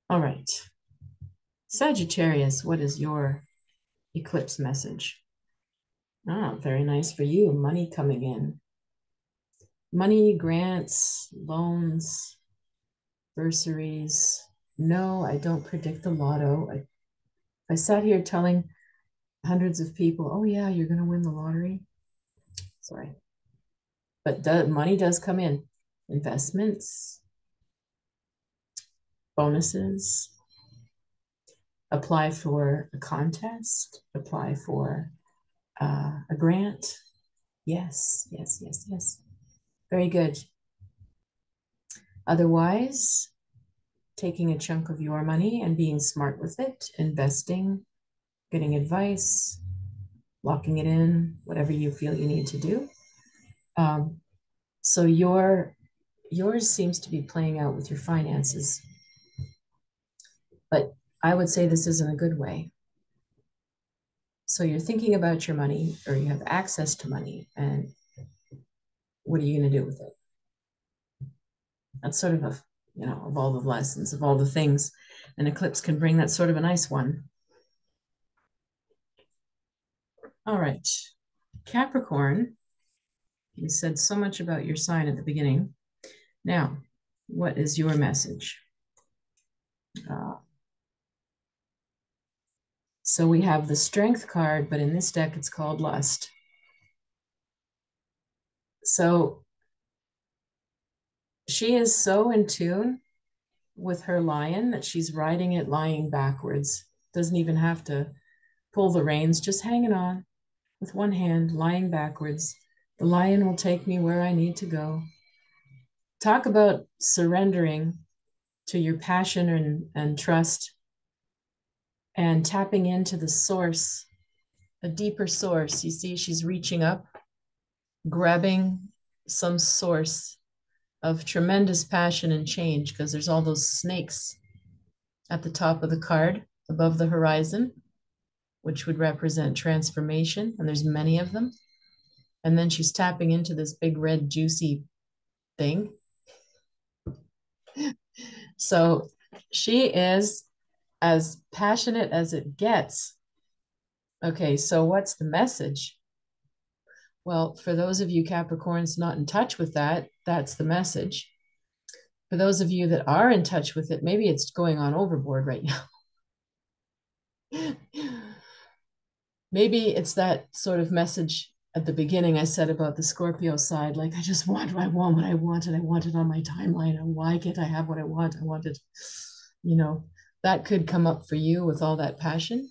A: All right. Sagittarius, what is your eclipse message? Ah, very nice for you. Money coming in. Money, grants, loans, bursaries. No, I don't predict the lotto. I sat here telling hundreds of people, oh yeah, you're going to win the lottery. Sorry. But money does come in. Investments, bonuses, apply for a contest, apply for a grant. Yes, yes, yes, yes. Very good. Otherwise, taking a chunk of your money and being smart with it, investing, getting advice, locking it in, whatever you feel you need to do. So yours seems to be playing out with your finances, but I would say this isn't a good way. So you're thinking about your money, or you have access to money, and what are you going to do with it? That's sort of of all the lessons, of all the things, an eclipse can bring. That's sort of a nice one. All right, Capricorn, you said so much about your sign at the beginning. Now, what is your message? So we have the Strength card, but in this deck, it's called Lust. So she is so in tune with her lion that she's riding it lying backwards. Doesn't even have to pull the reins, just hanging on with one hand, lying backwards. The lion will take me where I need to go. Talk about surrendering to your passion and trust and tapping into the source, a deeper source. You see, she's reaching up, grabbing some source of tremendous passion and change, because there's all those snakes at the top of the card above the horizon, which would represent transformation, and there's many of them. And then she's tapping into this big red juicy thing. So she is as passionate as it gets. Okay, so what's the message? Well, for those of you Capricorns not in touch with that, that's the message. For those of you that are in touch with it, maybe it's going on overboard right now. Maybe it's that sort of message at the beginning I said about the Scorpio side, like I just want what I want, what I want, and I want it on my timeline. And why can't I have what I want? I want it, that could come up for you with all that passion.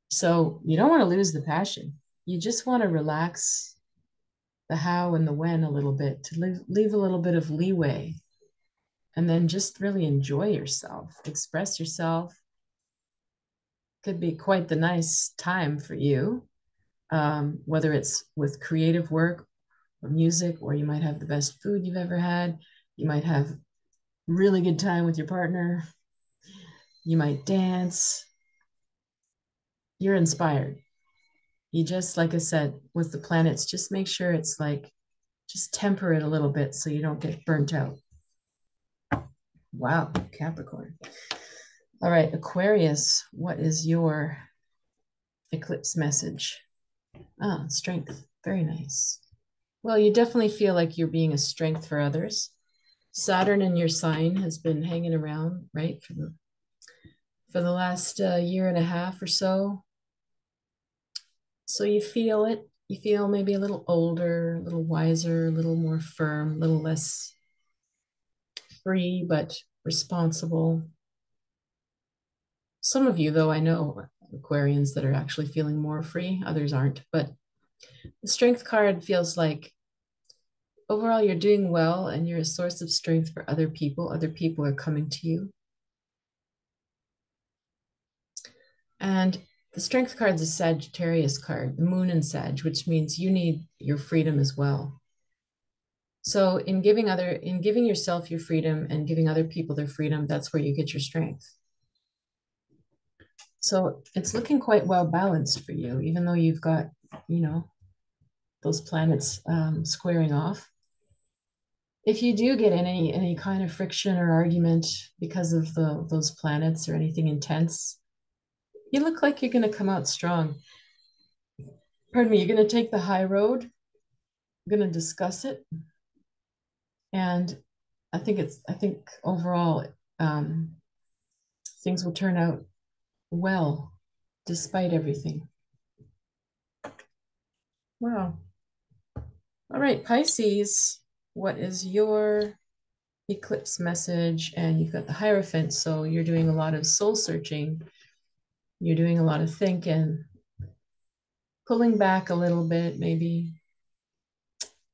A: So you don't want to lose the passion. You just want to relax the how and the when a little bit, to leave a little bit of leeway, and then just really enjoy yourself, express yourself. Could be quite the nice time for you, whether it's with creative work or music, or you might have the best food you've ever had. You might have really good time with your partner. You might dance. You're inspired. You just, like I said, with the planets, just make sure it's like, just temper it a little bit so you don't get burnt out. Wow, Capricorn. All right, Aquarius, what is your eclipse message? Ah, strength. Very nice. Well, you definitely feel like you're being a strength for others. Saturn in your sign has been hanging around, right, for the last year and a half or so. So you feel it. You feel maybe a little older, a little wiser, a little more firm, a little less free, but responsible. Some of you, though, I know Aquarians that are actually feeling more free, others aren't. But the strength card feels like overall you're doing well and you're a source of strength for other people. Other people are coming to you. And the strength card is a Sagittarius card, the moon in Sag, which means you need your freedom as well. So in giving yourself your freedom and giving other people their freedom, that's where you get your strength. So it's looking quite well balanced for you, even though you've got, you know, those planets squaring off. If you do get in any kind of friction or argument because of those planets or anything intense, you look like you're going to come out strong. Pardon me, you're going to take the high road, you're going to discuss it, and I think overall um, things will turn out well despite everything. Wow. All right, Pisces, what is your eclipse message? And you've got the Hierophant, so you're doing a lot of soul searching. You're doing a lot of thinking, pulling back a little bit, maybe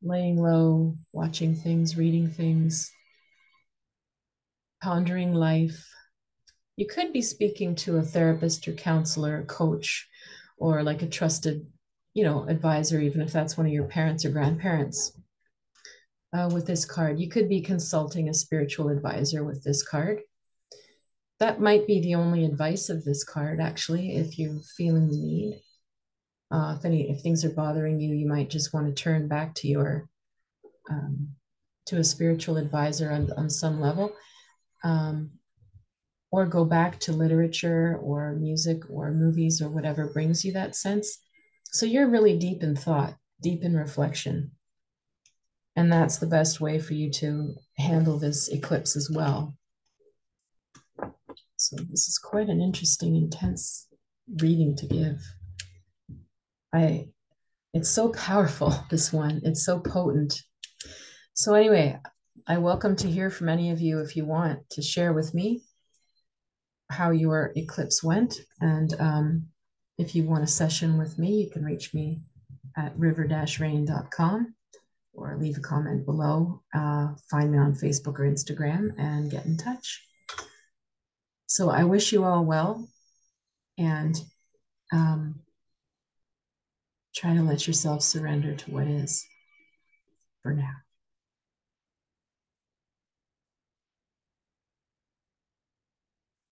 A: laying low, watching things, reading things, pondering life. You could be speaking to a therapist or counselor, or coach, or like a trusted, advisor, even if that's one of your parents or grandparents. With this card, you could be consulting a spiritual advisor with this card. That might be the only advice of this card, actually, if you're feeling the need. If things are bothering you, you might just want to turn back to your to a spiritual advisor on some level, um, or go back to literature or music or movies or whatever brings you that sense. So you're really deep in thought, deep in reflection. And that's the best way for you to handle this eclipse as well. So this is quite an interesting, intense reading to give. It's so powerful, this one. It's so potent. So anyway, I welcome to hear from any of you if you want to share with me how your eclipse went. And if you want a session with me, you can reach me at river-rain.com or leave a comment below. Find me on Facebook or Instagram and get in touch. So I wish you all well, and try to let yourself surrender to what is for now.